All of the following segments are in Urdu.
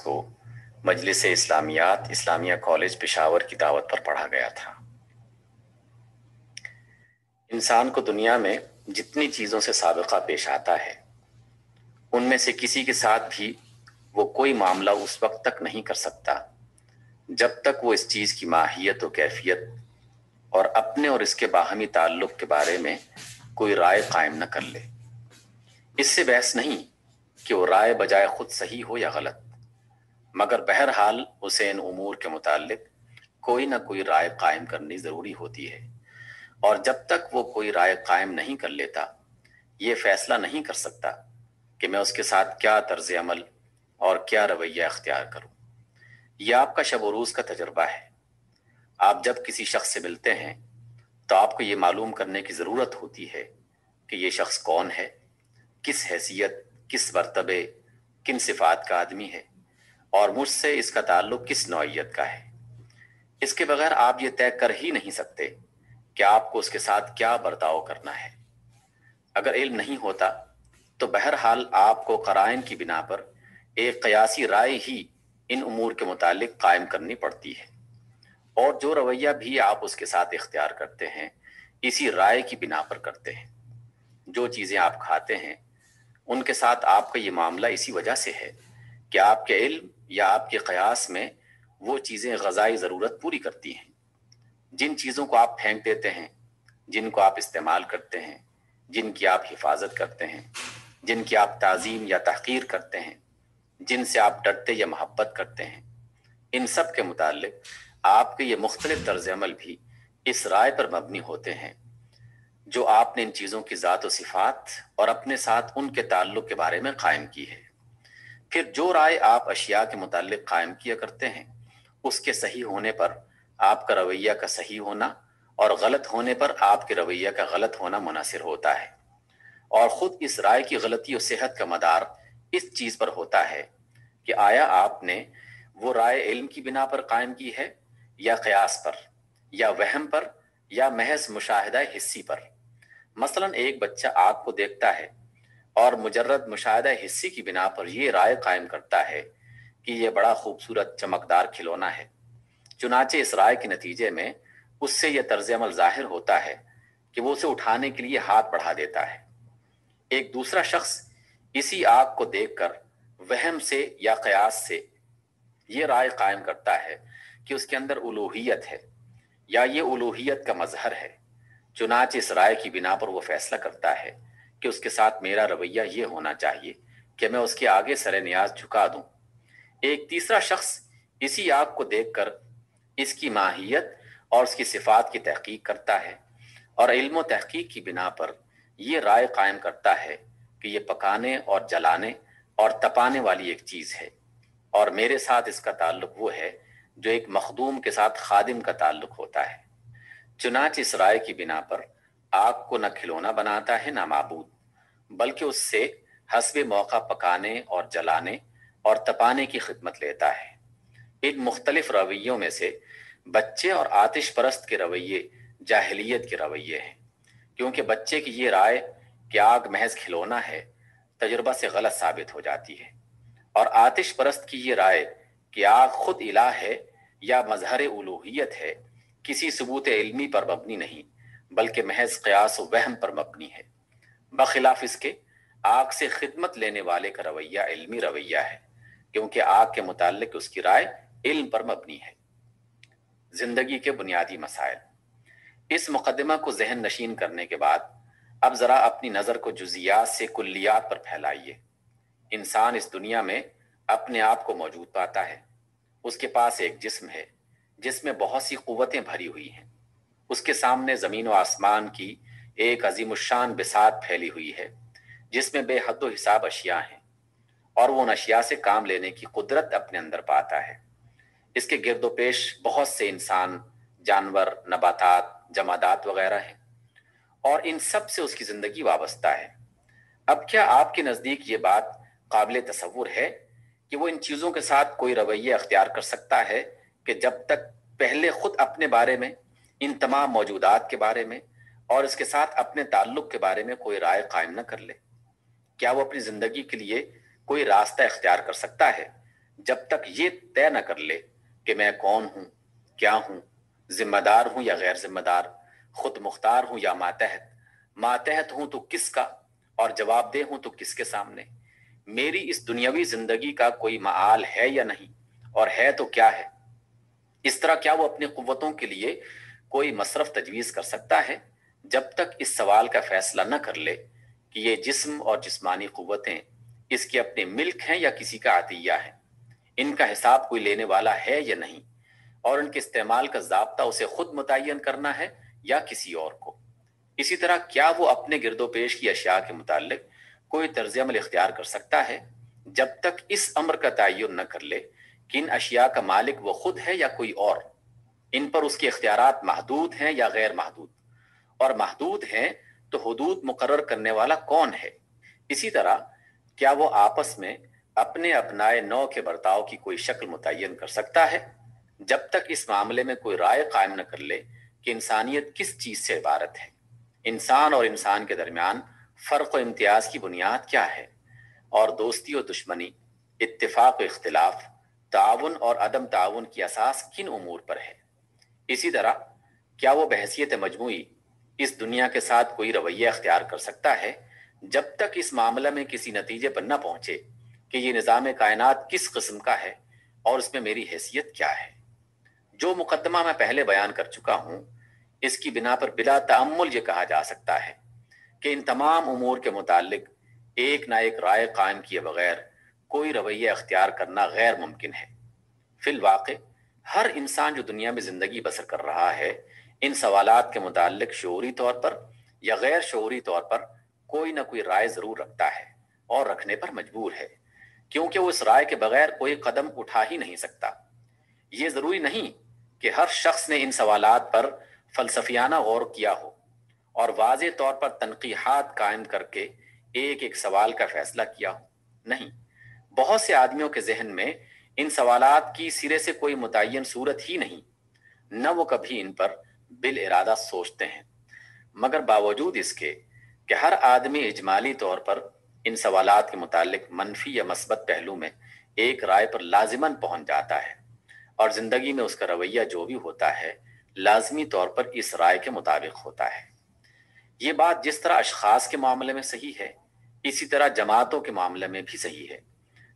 کو مجلس اسلامیات اسلامیہ کالج پشاور کی دعوت پر پڑھا گیا تھا۔ انسان کو دنیا میں جتنی چیزوں سے سابقہ پیش آتا ہے ان میں سے کسی کے ساتھ بھی وہ کوئی معاملہ اس وقت تک نہیں کر سکتا جب تک وہ اس چیز کی ماہیت و کیفیت اور اپنے اور اس کے باہمی تعلق کے بارے میں کوئی رائے قائم نہ کر لے۔ اس سے بحث نہیں کہ وہ رائے بجائے خود صحیح ہو یا غلط، مگر بہرحال اسے ان امور کے متعلق کوئی نہ کوئی رائے قائم کرنی ضروری ہوتی ہے، اور جب تک وہ کوئی رائے قائم نہیں کر لیتا یہ فیصلہ نہیں کر سکتا کہ میں اس کے ساتھ کیا طرز عمل اور کیا رویہ اختیار کروں۔ یہ آپ کا شب و روز کا تجربہ ہے۔ آپ جب کسی شخص سے ملتے ہیں تو آپ کو یہ معلوم کرنے کی ضرورت ہوتی ہے کہ یہ شخص کون ہے، کس حیثیت، کس مرتبے، کن صفات کا آدمی ہے، اور مجھ سے اس کا تعلق کس نوعیت کا ہے۔ اس کے بغیر آپ یہ طے کر ہی نہیں سکتے کہ آپ کو اس کے ساتھ کیا برتاؤ کرنا ہے۔ اگر علم نہیں ہوتا تو بہرحال آپ کو قرائن کی بنا پر ایک قیاسی رائے ہی ان امور کے متعلق قائم کرنی پڑتی ہے، اور جو رویہ بھی آپ اس کے ساتھ اختیار کرتے ہیں اسی رائے کی بنا پر کرتے ہیں۔ جو چیزیں آپ کھاتے ہیں ان کے ساتھ آپ کا یہ معاملہ اسی وجہ سے ہے کہ آپ کے علم یا آپ کے قیاس میں وہ چیزیں غذائی ضرورت پوری کرتی ہیں۔ جن چیزوں کو آپ پھینک دیتے ہیں، جن کو آپ استعمال کرتے ہیں، جن کی آپ حفاظت کرتے ہیں، جن کی آپ تعظیم یا تحقیر کرتے ہیں، جن سے آپ ڈرتے یا محبت کرتے ہیں، ان سب کے متعلق آپ کے یہ مختلف طرز عمل بھی اس رائے پر مبنی ہوتے ہیں جو آپ نے ان چیزوں کی ذات و صفات اور اپنے ساتھ ان کے تعلق کے بارے میں قائم کی ہے۔ پھر جو رائے آپ اشیاء کے متعلق قائم کیا کرتے ہیں اس کے صحیح ہونے پر آپ کا رویہ کا صحیح ہونا اور غلط ہونے پر آپ کے رویہ کا غلط ہونا منحصر ہوتا ہے، اور خود اس رائے کی غلطی و صحت کا مدار اس چیز پر ہوتا ہے کہ آیا آپ نے وہ رائے علم کی بنا پر قائم کی ہے یا قیاس پر یا وہم پر یا محض مشاہدہ حسی پر۔ مثلا ایک بچہ آگ کو دیکھتا ہے اور مجرد مشاہدہ حسی کی بنا پر یہ رائے قائم کرتا ہے کہ یہ بڑا خوبصورت چمکدار کھلونا ہے، چنانچہ اس رائے کے نتیجے میں اس سے یہ طرز عمل ظاہر ہوتا ہے کہ وہ اسے اٹھانے کے لیے ہاتھ بڑھا دیتا ہے۔ ایک دوسرا شخص اسی آگ کو دیکھ کر وہم سے یا قیاس سے یہ رائے قائم کرتا ہے کہ اس کے اندر الوہیت ہے یا یہ الوہیت کا مظہر ہے، چنانچہ اس رائے کی بنا پر وہ فیصلہ کرتا ہے کہ اس کے ساتھ میرا رویہ یہ ہونا چاہیے کہ میں اس کے آگے سر نیاز جھکا دوں۔ ایک تیسرا شخص اسی آگ کو دیکھ کر اس کی ماہیت اور اس کی صفات کی تحقیق کرتا ہے اور علم و تحقیق کی بنا پر یہ رائے قائم کرتا ہے کہ یہ پکانے اور جلانے اور تپانے والی ایک چیز ہے، اور میرے ساتھ اس کا تعلق وہ ہے جو ایک مخدوم کے ساتھ خادم کا تعلق ہوتا ہے۔ چنانچہ اس رائے کی بنا پر آگ کو نہ کھلونا بناتا ہے نہ معبود، بلکہ اس سے حسب موقع پکانے اور جلانے اور تپانے کی خدمت لیتا ہے۔ ان مختلف رویوں میں سے بچے اور آتش پرست کے رویے جاہلیت کے رویے ہیں، کیونکہ بچے کی یہ رائے کہ آگ محض کھلونا ہے تجربہ سے غلط ثابت ہو جاتی ہے، اور آتش پرست کی یہ رائے کہ آگ خود الہ ہے یا مظہر الوہیت ہے کسی ثبوت علمی پر مبنی نہیں بلکہ محض قیاس و وہم پر مبنی ہے۔ بخلاف اس کے آگ سے خدمت لینے والے کا رویہ علمی رویہ ہے، کیونکہ آگ کے متعلق اس کی رائے علم پر مبنی ہے۔ زندگی کے بنیادی مسائل۔ اس مقدمہ کو ذہن نشین کرنے کے بعد اب ذرا اپنی نظر کو جزیات سے کلیات پر پھیلائیے۔ انسان اس دنیا میں اپنے آپ کو موجود پاتا ہے۔ اس کے پاس ایک جسم ہے جس میں بہت سی قوتیں بھری ہوئی ہیں۔ اس کے سامنے زمین و آسمان کی ایک عظیم الشان بساط پھیلی ہوئی ہے جس میں بے حد و حساب اشیاء ہیں، اور وہ ان اشیاء سے کام لینے کی قدرت اپنے اندر پاتا ہے۔ اس کے گرد و پیش بہت سے انسان، جانور، نباتات، جمادات وغیرہ ہیں، اور ان سب سے اس کی زندگی وابستہ ہے۔ اب کیا آپ کے نزدیک یہ بات قابل تصور ہے کہ وہ ان چیزوں کے ساتھ کوئی رویہ اختیار کر سکتا ہے کہ جب تک پہلے خود اپنے بارے میں، ان تمام موجودات کے بارے میں اور اس کے ساتھ اپنے تعلق کے بارے میں کوئی رائے قائم نہ کر لے؟ کیا وہ اپنی زندگی کے لیے کوئی راستہ اختیار کر سکتا ہے جب تک یہ طے نہ کر لے کہ میں کون ہوں، کیا ہوں، ذمہ دار ہوں یا غیر ذمہ دار، خود مختار ہوں یا ماتحت، ماتحت ہوں تو کس کا اور جواب دہ ہوں تو کس کے سامنے، میری اس دنیاوی زندگی کا کوئی معال ہے یا نہیں، اور ہے تو کیا ہے، اس طرح کیا وہ اپنی قوتوں کے لیے کوئی مصرف تجویز کر سکتا ہے؟ جب تک اس سوال کا فیصلہ نہ کر لے کہ یہ جسم اور جسمانی قوتیں اس کے اپنے ملک ہیں یا کسی کا عطیہ ہے، ان کا حساب کوئی لینے والا ہے یا نہیں، اور ان کے استعمال کا ضابطہ اسے خود متعین کرنا ہے یا کسی اور کو، اسی طرح کیا وہ اپنے گرد و پیش کی اشیاء کے متعلق کوئی طرز عمل اختیار کر سکتا ہے جب تک اس امر کا تعین نہ کر لے کہ ان اشیاء کا مالک وہ خود ہے یا کوئی اور، ان پر اس کے اختیارات محدود ہیں یا غیر محدود، اور محدود ہیں تو حدود مقرر کرنے والا کون ہے، اسی طرح کیا وہ آپس میں اپنے اپنائے نو کے برتاؤ کی کوئی شکل متعین کر سکتا ہے جب تک اس معاملے میں کوئی رائے قائم نہ کر لے کہ انسانیت کس چیز سے عبارت ہے، انسان اور انسان کے درمیان فرق و امتیاز کی بنیاد کیا ہے، اور دوستی و دشمنی، اتفاق و اختلاف، تعاون اور عدم تعاون کی اساس کن امور پر ہے، اسی طرح کیا وہ بحیثیت مجموعی اس دنیا کے ساتھ کوئی رویہ اختیار کر سکتا ہے جب تک اس معاملہ میں کسی نتیجے پر نہ پہنچے کہ یہ نظام کائنات کس قسم کا ہے اور اس میں میری حیثیت کیا ہے۔ جو مقدمہ میں پہلے بیان کر چکا ہوں، اس کی بنا پر بلا تأمل یہ کہا جا سکتا ہے کہ ان تمام امور کے متعلق ایک نہ ایک رائے قائم کیے بغیر کوئی رویہ اختیار کرنا غیر ممکن ہے۔ فی الواقع ہر انسان جو دنیا میں زندگی بسر کر رہا ہے، ان سوالات کے متعلق شعوری طور پر یا غیر شعوری طور پر کوئی نہ کوئی رائے ضرور رکھتا ہے اور رکھنے پر مجبور ہے، کیونکہ وہ اس رائے کے بغیر کوئی قدم اٹھا ہی نہیں سکتا۔ یہ ضروری نہیں کہ ہر شخص نے ان سوالات پر فلسفیانہ غور کیا ہو اور واضح طور پر تنقیحات قائم کر کے ایک ایک سوال کا فیصلہ کیا ہو، نہیں، بہت سے آدمیوں کے ذہن میں ان سوالات کی سرے سے کوئی متعین صورت ہی نہیں، نہ وہ کبھی ان پر بالارادہ سوچتے ہیں، مگر باوجود اس کے کہ ہر آدمی اجمالی طور پر ان سوالات کے متعلق منفی یا مثبت پہلو میں ایک رائے پر لازماً پہنچ جاتا ہے، اور زندگی میں اس کا رویہ جو بھی ہوتا ہے لازمی طور پر اس رائے کے مطابق ہوتا ہے۔ یہ بات جس طرح اشخاص کے معاملے میں صحیح ہے، اسی طرح جماعتوں کے معاملے میں بھی صحیح ہے،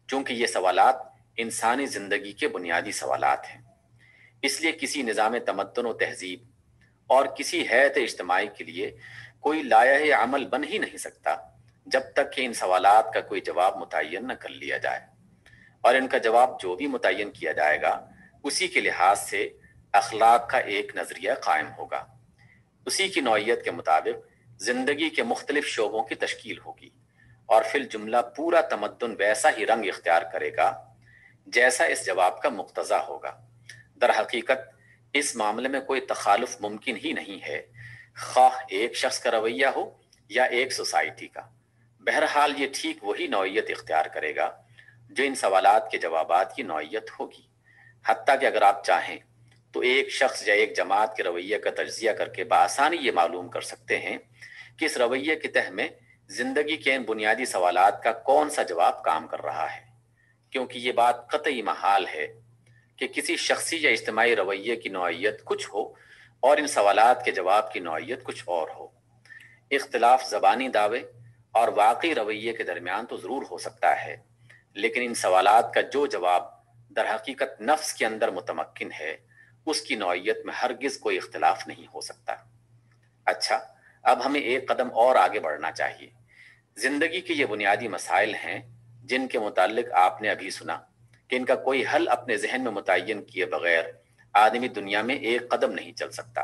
چونکہ یہ سوالات انسانی زندگی کے بنیادی سوالات ہیں۔ اس لیے کسی نظام تمدن و تہذیب اور کسی ہیئت اجتماعی کے لیے کوئی لائحہ عمل بن ہی نہیں سکتا جب تک کہ ان سوالات کا کوئی جواب متعین نہ کر لیا جائے، اور ان کا جواب جو بھی متعین کیا جائے گا اسی کے لحاظ سے اخلاق کا ایک نظریہ قائم ہوگا، اسی کی نوعیت کے مطابق زندگی کے مختلف شعبوں کی تشکیل ہوگی، اور فی الجملہ پورا تمدن ویسا ہی رنگ اختیار کرے گا جیسا اس جواب کا مقتضا ہوگا۔ در حقیقت اس معاملے میں کوئی تخالف ممکن ہی نہیں ہے، خواہ ایک شخص کا رویہ ہو یا ایک سوسائٹی کا، بہرحال یہ ٹھیک وہی نوعیت اختیار کرے گا جو ان سوالات کے جوابات کی نوعیت ہوگی۔ حتیٰ کہ اگر آپ چاہیں تو ایک شخص یا ایک جماعت کے رویے کا تجزیہ کر کے بآسانی یہ معلوم کر سکتے ہیں کہ اس رویے کے تہ میں زندگی کے ان بنیادی سوالات کا کون سا جواب کام کر رہا ہے، کیونکہ یہ بات قطعی محال ہے کہ کسی شخصی یا اجتماعی رویے کی نوعیت کچھ ہو اور ان سوالات کے جواب کی نوعیت کچھ اور ہو۔ اختلاف زبانی دعوے اور واقعی رویے کے درمیان تو ضرور ہو سکتا ہے، لیکن ان سوالات کا جو جواب در حقیقت نفس کے اندر متمکن ہے اس کی نوعیت میں ہرگز کوئی اختلاف نہیں ہو سکتا۔ اچھا، اب ہمیں ایک قدم اور آگے بڑھنا چاہیے۔ زندگی کے یہ بنیادی مسائل ہیں جن کے متعلق آپ نے ابھی سنا کہ ان کا کوئی حل اپنے ذہن میں متعین کیے بغیر آدمی دنیا میں ایک قدم نہیں چل سکتا۔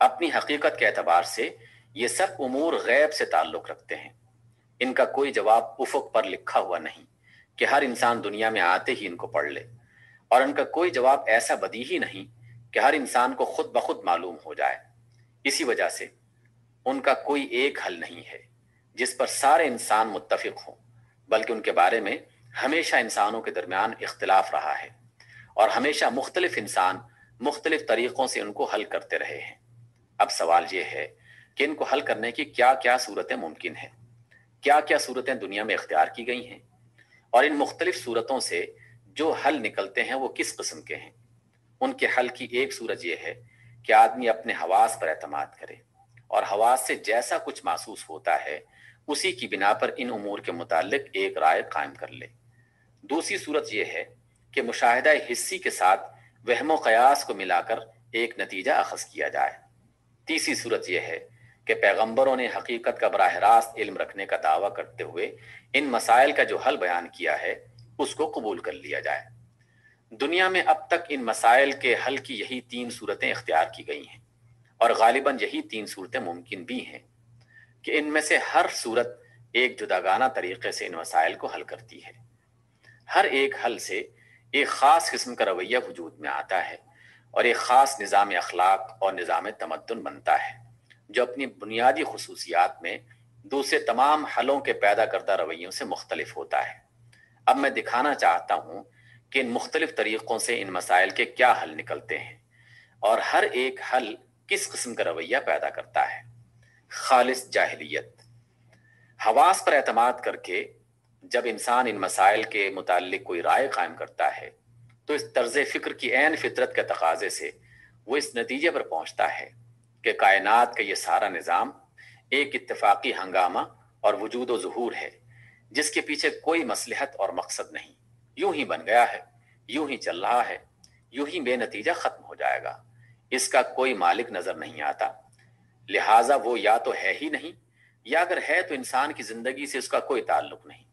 اپنی حقیقت کے اعتبار سے یہ سب امور غیب سے تعلق رکھتے ہیں، ان کا کوئی جواب افق پر لکھا ہوا نہیں کہ ہر انسان دنیا میں آتے ہی ان کو پڑھ لے، اور ان کا کوئی جواب ایسا بدیہی نہیں کہ ہر انسان کو خود بخود معلوم ہو جائے۔ اسی وجہ سے ان کا کوئی ایک حل نہیں ہے جس پر سارے انسان متفق ہوں، بلکہ ان کے بارے میں ہمیشہ انسانوں کے درمیان اختلاف رہا ہے، اور ہمیشہ مختلف انسان مختلف طریقوں سے ان کو حل کرتے رہے ہیں۔ اب سوال یہ ہے کہ ان کو حل کرنے کی کیا کیا صورتیں ممکن ہیں، کیا کیا صورتیں دنیا میں اختیار کی گئی ہیں، اور ان مختلف صورتوں سے جو حل نکلتے ہیں وہ کس قسم کے ہیں؟ ان کے حل کی ایک صورت یہ ہے کہ آدمی اپنے حواس پر اعتماد کرے اور حواس سے جیسا کچھ محسوس ہوتا ہے اسی کی بنا پر ان امور کے متعلق ایک رائے قائم کر لے۔ دوسری صورت یہ ہے کہ مشاہدہ حسی کے ساتھ وہم و قیاس کو ملا کر ایک نتیجہ اخذ کیا جائے۔ تیسری صورت یہ ہے کہ پیغمبروں نے حقیقت کا براہ راست علم رکھنے کا دعویٰ کرتے ہوئے ان مسائل کا جو حل بیان کیا ہے اس کو قبول کر لیا جائے۔ دنیا میں اب تک ان مسائل کے حل کی یہی 3 صورتیں اختیار کی گئی ہیں، اور غالباً یہی 3 صورتیں ممکن بھی ہیں کہ ان میں سے ہر صورت ایک جداگانہ طریقے سے ان مسائل کو حل کرتی ہے۔ ہر ایک حل سے ایک خاص قسم کا رویہ وجود میں آتا ہے اور ایک خاص نظام اخلاق اور نظام تمدن بنتا ہے جو اپنی بنیادی خصوصیات میں دوسرے تمام حلوں کے پیدا کردہ رویوں سے مختلف ہوتا ہے۔ اب میں دکھانا چاہتا ہوں کہ ان مختلف طریقوں سے ان مسائل کے کیا حل نکلتے ہیں اور ہر ایک حل کس قسم کا رویہ پیدا کرتا ہے۔ خالص جاہلیت۔ حواس پر اعتماد کر کے جب انسان ان مسائل کے متعلق کوئی رائے قائم کرتا ہے تو اس طرز فکر کی عین فطرت کے تقاضے سے وہ اس نتیجے پر پہنچتا ہے کہ کائنات کا یہ سارا نظام ایک اتفاقی ہنگامہ اور وجود و ظہور ہے جس کے پیچھے کوئی مصلحت اور مقصد نہیں، یوں ہی بن گیا ہے، یوں ہی چل رہا ہے، یوں ہی بے نتیجہ ختم ہو جائے گا، اس کا کوئی مالک نظر نہیں آتا، لہٰذا وہ یا تو ہے ہی نہیں یا اگر ہے تو انسان کی زندگی سے اس کا کوئی تعلق نہیں۔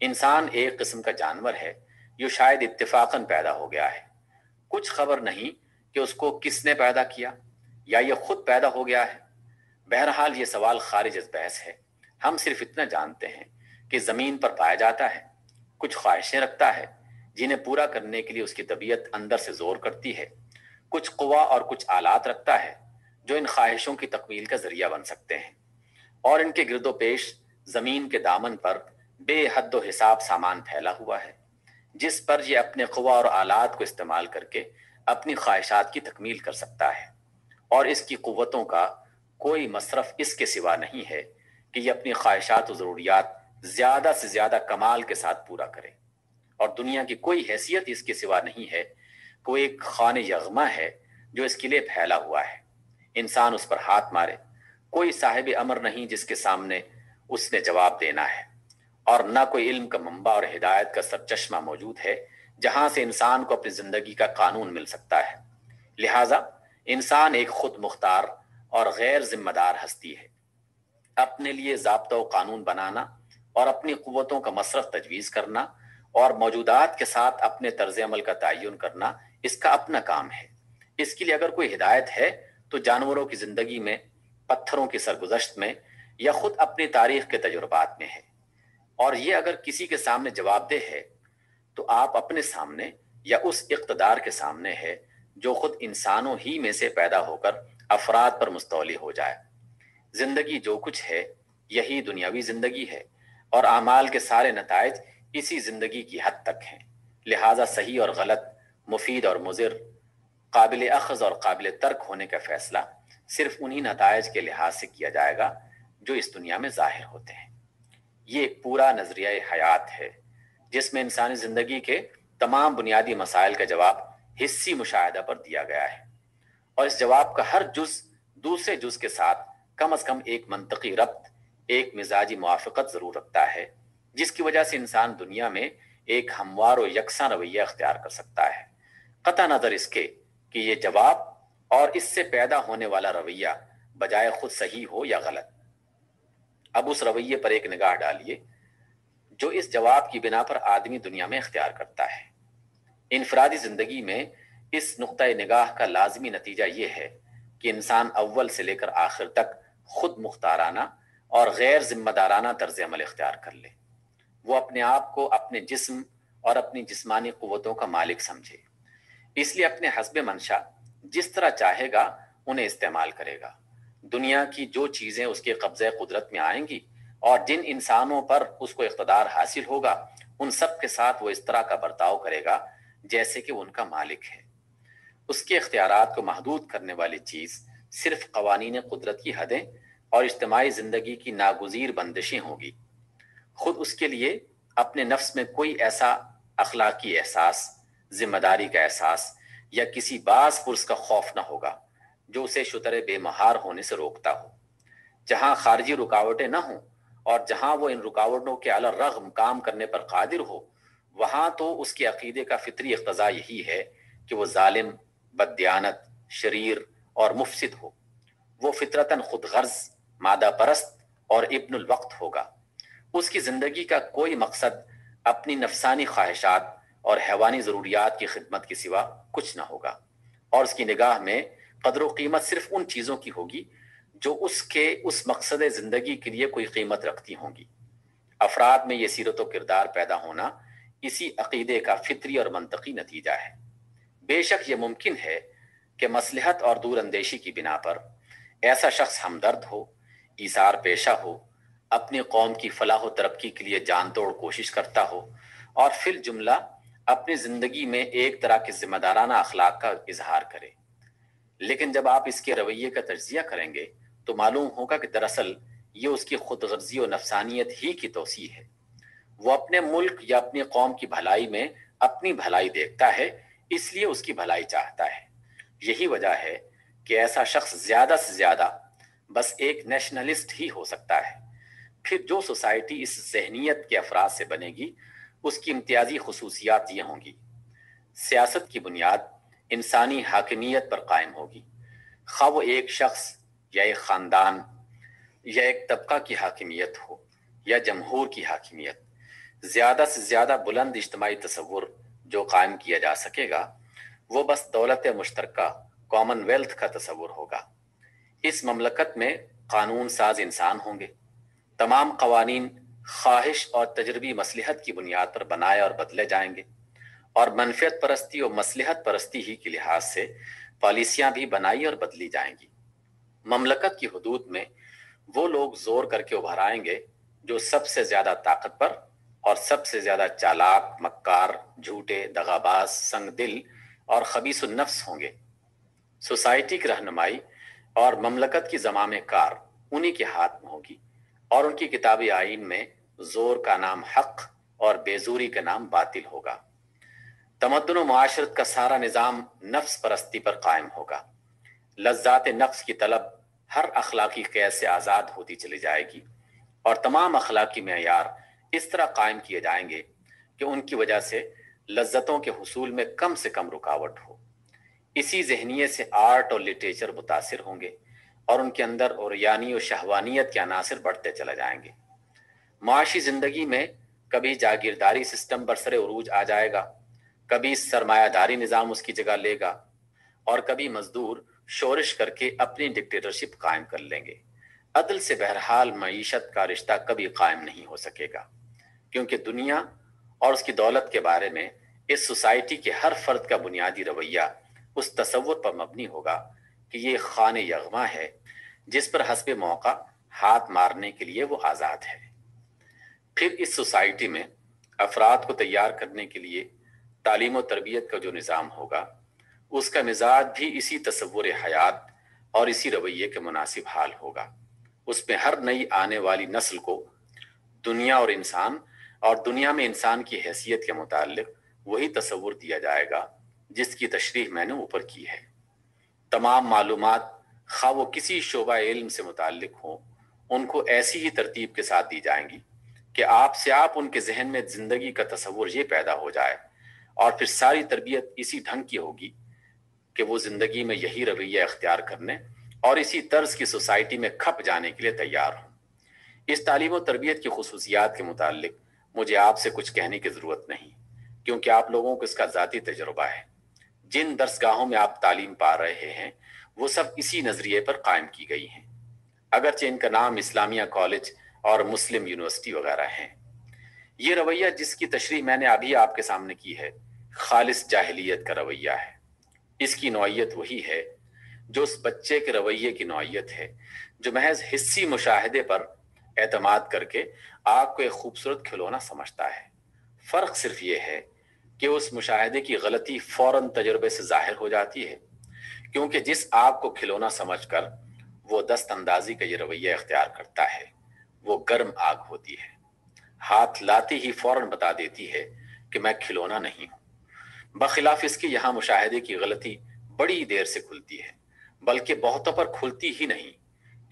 انسان ایک قسم کا جانور ہے جو شاید اتفاقاً پیدا ہو گیا ہے، کچھ خبر نہیں کہ اس کو کس نے پیدا کیا یا یہ خود پیدا ہو گیا ہے۔ بہرحال یہ سوال خارج از بحث ہے، ہم صرف اتنا جانتے ہیں کہ زمین پر پایا جاتا ہے، کچھ خواہشیں رکھتا ہے جنہیں پورا کرنے کے لیے اس کی طبیعت اندر سے زور کرتی ہے، کچھ قوا اور کچھ آلات رکھتا ہے جو ان خواہشوں کی تکمیل کا ذریعہ بن سکتے ہیں، اور ان کے گرد و پیش زمین کے دامن پر بے حد و حساب سامان پھیلا ہوا ہے جس پر یہ اپنے قوا اور آلات کو استعمال کر کے اپنی خواہشات کی تکمیل کر سکتا ہے، اور اس کی قوتوں کا کوئی مصرف اس کے سوا نہیں ہے کہ یہ اپنی خواہشات و ضروریات زیادہ سے زیادہ کمال کے ساتھ پورا کرے، اور دنیا کی کوئی حیثیت اس کے سوا نہیں ہے کہ وہ ایک خانہ یغما ہے جو اس کے لیے پھیلا ہوا ہے، انسان اس پر ہاتھ مارے، کوئی صاحب امر نہیں جس کے سامنے اس نے جواب دینا ہے، اور نہ کوئی علم کا منبع اور ہدایت کا سرچشمہ موجود ہے جہاں سے انسان کو اپنی زندگی کا قانون مل سکتا ہے۔ لہٰذا انسان ایک خود مختار اور غیر ذمہ دار ہستی ہے۔ اپنے لیے ضابطہ و قانون بنانا اور اپنی قوتوں کا مصرف تجویز کرنا اور موجودات کے ساتھ اپنے طرز عمل کا تعین کرنا اس کا اپنا کام ہے۔ اس کے لیے اگر کوئی ہدایت ہے تو جانوروں کی زندگی میں، پتھروں کی سرگزشت میں یا خود اپنی تاریخ کے تجربات میں ہے، اور یہ اگر کسی کے سامنے جواب دہ ہے تو آپ اپنے سامنے یا اس اقتدار کے سامنے ہے جو خود انسانوں ہی میں سے پیدا ہو کر افراد پر مستولی ہو جائے۔ زندگی جو کچھ ہے یہی دنیاوی زندگی ہے، اور اعمال کے سارے نتائج اسی زندگی کی حد تک ہیں، لہٰذا صحیح اور غلط، مفید اور مضر، قابل اخذ اور قابل ترک ہونے کا فیصلہ صرف انہی نتائج کے لحاظ سے کیا جائے گا جو اس دنیا میں ظاہر ہوتے ہیں۔ یہ ایک پورا نظریہ حیات ہے جس میں انسانی زندگی کے تمام بنیادی مسائل کا جواب حسی مشاہدہ پر دیا گیا ہے، اور اس جواب کا ہر جز دوسرے جز کے ساتھ کم از کم ایک منطقی ربط، ایک مزاجی موافقت ضرور رکھتا ہے جس کی وجہ سے انسان دنیا میں ایک ہموار و یکساں رویہ اختیار کر سکتا ہے، قطع نظر اس کے کہ یہ جواب اور اس سے پیدا ہونے والا رویہ بجائے خود صحیح ہو یا غلط۔ اب اس رویے پر ایک نگاہ ڈالیے جو اس جواب کی بنا پر آدمی دنیا میں اختیار کرتا ہے۔ انفرادی زندگی میں اس نقطۂ نگاہ کا لازمی نتیجہ یہ ہے کہ انسان اول سے لے کر آخر تک خود مختارانہ اور غیر ذمہ دارانہ طرز عمل اختیار کر لے۔ وہ اپنے آپ کو اپنے جسم اور اپنی جسمانی قوتوں کا مالک سمجھے، اس لیے اپنے حسب منشا جس طرح چاہے گا انہیں استعمال کرے گا۔ دنیا کی جو چیزیں اس کے قبضہ قدرت میں آئیں گی اور جن انسانوں پر اس کو اقتدار حاصل ہوگا ان سب کے ساتھ وہ اس طرح کا برتاؤ کرے گا جیسے کہ وہ ان کا مالک ہے۔ اس کے اختیارات کو محدود کرنے والی چیز صرف قوانین قدرت کی حدیں اور اجتماعی زندگی کی ناگزیر بندشیں ہوں گی۔ خود اس کے لیے اپنے نفس میں کوئی ایسا اخلاقی احساس، ذمہ داری کا احساس یا کسی باز پرس کا خوف نہ ہوگا جو اسے شتر بے مہار ہونے سے روکتا ہو۔ جہاں خارجی رکاوٹیں نہ ہوں اور جہاں وہ ان رکاوٹوں کے علی الرغم کام کرنے پر قادر ہو، وہاں تو اس کے عقیدے کا فطری اقتضا یہی ہے کہ وہ ظالم، بددیانت، شریر اور مفسد ہو۔ وہ فطرتاً خود غرض، مادہ پرست اور ابن الوقت ہوگا۔ اس کی زندگی کا کوئی مقصد اپنی نفسانی خواہشات اور حیوانی ضروریات کی خدمت کے سوا کچھ نہ ہوگا، اور اس کی نگاہ میں قدر و قیمت صرف ان چیزوں کی ہوگی جو اس کے اس مقصد زندگی کے لیے کوئی قیمت رکھتی ہوں گی۔ افراد میں یہ سیرت و کردار پیدا ہونا اسی عقیدے کا فطری اور منطقی نتیجہ ہے۔ بے شک یہ ممکن ہے کہ مصلحت اور دور اندیشی کی بنا پر ایسا شخص ہمدرد ہو، ایثار پیشہ ہو، اپنی قوم کی فلاح و ترقی کے لیے جان توڑ کوشش کرتا ہو، اور فی الجملہ اپنی زندگی میں ایک طرح کے ذمہ دارانہ اخلاق کا اظہار کرے۔ لیکن جب آپ اس کے رویے کا تجزیہ کریں گے تو معلوم ہوگا کہ دراصل یہ اس کی خود غرضی و نفسانیت ہی کی توسیع ہے۔ وہ اپنے ملک یا اپنی قوم کی بھلائی میں اپنی بھلائی دیکھتا ہے، اس لیے اس کی بھلائی چاہتا ہے۔ یہی وجہ ہے کہ ایسا شخص زیادہ سے زیادہ بس ایک نیشنلسٹ ہی ہو سکتا ہے۔ پھر جو سوسائٹی اس ذہنیت کے افراد سے بنے گی، اس کی امتیازی خصوصیات یہ ہوں گی: سیاست کی بنیاد انسانی حاکمیت پر قائم ہوگی، خواہ وہ ایک شخص یا ایک خاندان یا ایک طبقہ کی حاکمیت ہو یا جمہور کی حاکمیت۔ زیادہ سے زیادہ بلند اجتماعی تصور جو قائم کیا جا سکے گا وہ بس دولت مشترکہ، کامن ویلتھ کا تصور ہوگا۔ اس مملکت میں قانون ساز انسان ہوں گے۔ تمام قوانین خواہش اور تجربی مصلحت کی بنیاد پر بنائے اور بدلے جائیں گے، اور منفعت پرستی اور مصلحت پرستی ہی کے لحاظ سے پالیسیاں بھی بنائی اور بدلی جائیں گی۔ مملکت کی حدود میں وہ لوگ زور کر کے ابھر آئیں گے جو سب سے زیادہ طاقتور اور سب سے زیادہ چالاک، مکار، جھوٹے، دغاباز، سنگ دل اور خبیث النفس ہوں گے۔ سوسائٹی کی رہنمائی اور مملکت کی زمام کار انہی کے ہاتھ میں ہوگی، اور ان کی کتابی آئین میں زور کا نام حق اور بیزوری کا نام باطل ہوگا۔ تمدن و معاشرت کا سارا نظام نفس پرستی پر قائم ہوگا۔ لذات نفس کی طلب ہر اخلاقی قید سے آزاد ہوتی چلی جائے گی، اور تمام اخلاقی معیار اس طرح قائم کیے جائیں گے کہ ان کی وجہ سے لذتوں کے حصول میں کم سے کم رکاوٹ ہو۔ اسی ذہنیت سے آرٹ اور لٹریچر متاثر ہوں گے، اور ان کے اندر اوریانی و شہوانیت کے عناصر بڑھتے چلے جائیں گے۔ معاشی زندگی میں کبھی جاگیرداری سسٹم برسر عروج آ جائے گا، کبھی سرمایہ داری نظام اس کی جگہ لے گا، اور کبھی مزدور شورش کر کے اپنی ڈکٹیٹرشپ قائم کر لیں گے۔ عدل سے بہرحال معیشت کا رشتہ کبھی قائم نہیں ہو سکے گا، کیونکہ دنیا اور اس کی دولت کے بارے میں اس سوسائٹی کے ہر فرد کا بنیادی رویہ اس تصور پر مبنی ہوگا کہ یہ خان یغما ہے جس پر حسب موقع ہاتھ مارنے کے لیے وہ آزاد ہے۔ پھر اس سوسائٹی میں افراد کو تیار کرنے کے لیے تعلیم و تربیت کا جو نظام ہوگا، اس کا مزاج بھی اسی تصور حیات اور اسی رویے کے مناسب حال ہوگا۔ اس میں ہر نئی آنے والی نسل کو دنیا اور انسان اور دنیا میں انسان کی حیثیت کے متعلق وہی تصور دیا جائے گا جس کی تشریح میں نے اوپر کی ہے۔ تمام معلومات خواہ وہ کسی شعبہ علم سے متعلق ہوں، ان کو ایسی ہی ترتیب کے ساتھ دی جائیں گی کہ آپ سے آپ ان کے ذہن میں زندگی کا تصور یہ پیدا ہو جائے، اور پھر ساری تربیت اسی ڈھنگ کی ہوگی کہ وہ زندگی میں یہی رویہ اختیار کرنے اور اسی طرز کی سوسائٹی میں کھپ جانے کے لیے تیار ہوں۔ اس تعلیم و تربیت کی خصوصیات کے متعلق مجھے آپ سے کچھ کہنے کی ضرورت نہیں، کیونکہ آپ لوگوں کو اس کا ذاتی تجربہ ہے۔ جن درسگاہوں میں آپ تعلیم پا رہے ہیں وہ سب اسی نظریے پر قائم کی گئی ہیں، اگرچہ ان کا نام اسلامیہ کالج اور مسلم یونیورسٹی وغیرہ ہیں۔ یہ رویہ جس کی تشریح میں نے ابھی آپ کے سامنے کی ہے، خالص جاہلیت کا رویہ ہے۔ اس کی نوعیت وہی ہے جو اس بچے کے رویے کی نوعیت ہے جو محض حسی مشاہدے پر اعتماد کر کے آگ کو ایک خوبصورت کھلونا سمجھتا ہے۔ فرق صرف یہ ہے کہ اس مشاہدے کی غلطی فوراً تجربے سے ظاہر ہو جاتی ہے، کیونکہ جس آگ کو کھلونا سمجھ کر وہ دست اندازی کا یہ رویہ اختیار کرتا ہے وہ گرم آگ ہوتی ہے، ہاتھ لاتے ہی فوراً بتا دیتی ہے کہ میں کھلونا نہیں ہوں۔ بخلاف اس کے یہاں مشاہدے کی غلطی بڑی دیر سے کھلتی ہے، بلکہ بہتوں پر کھلتی ہی نہیں،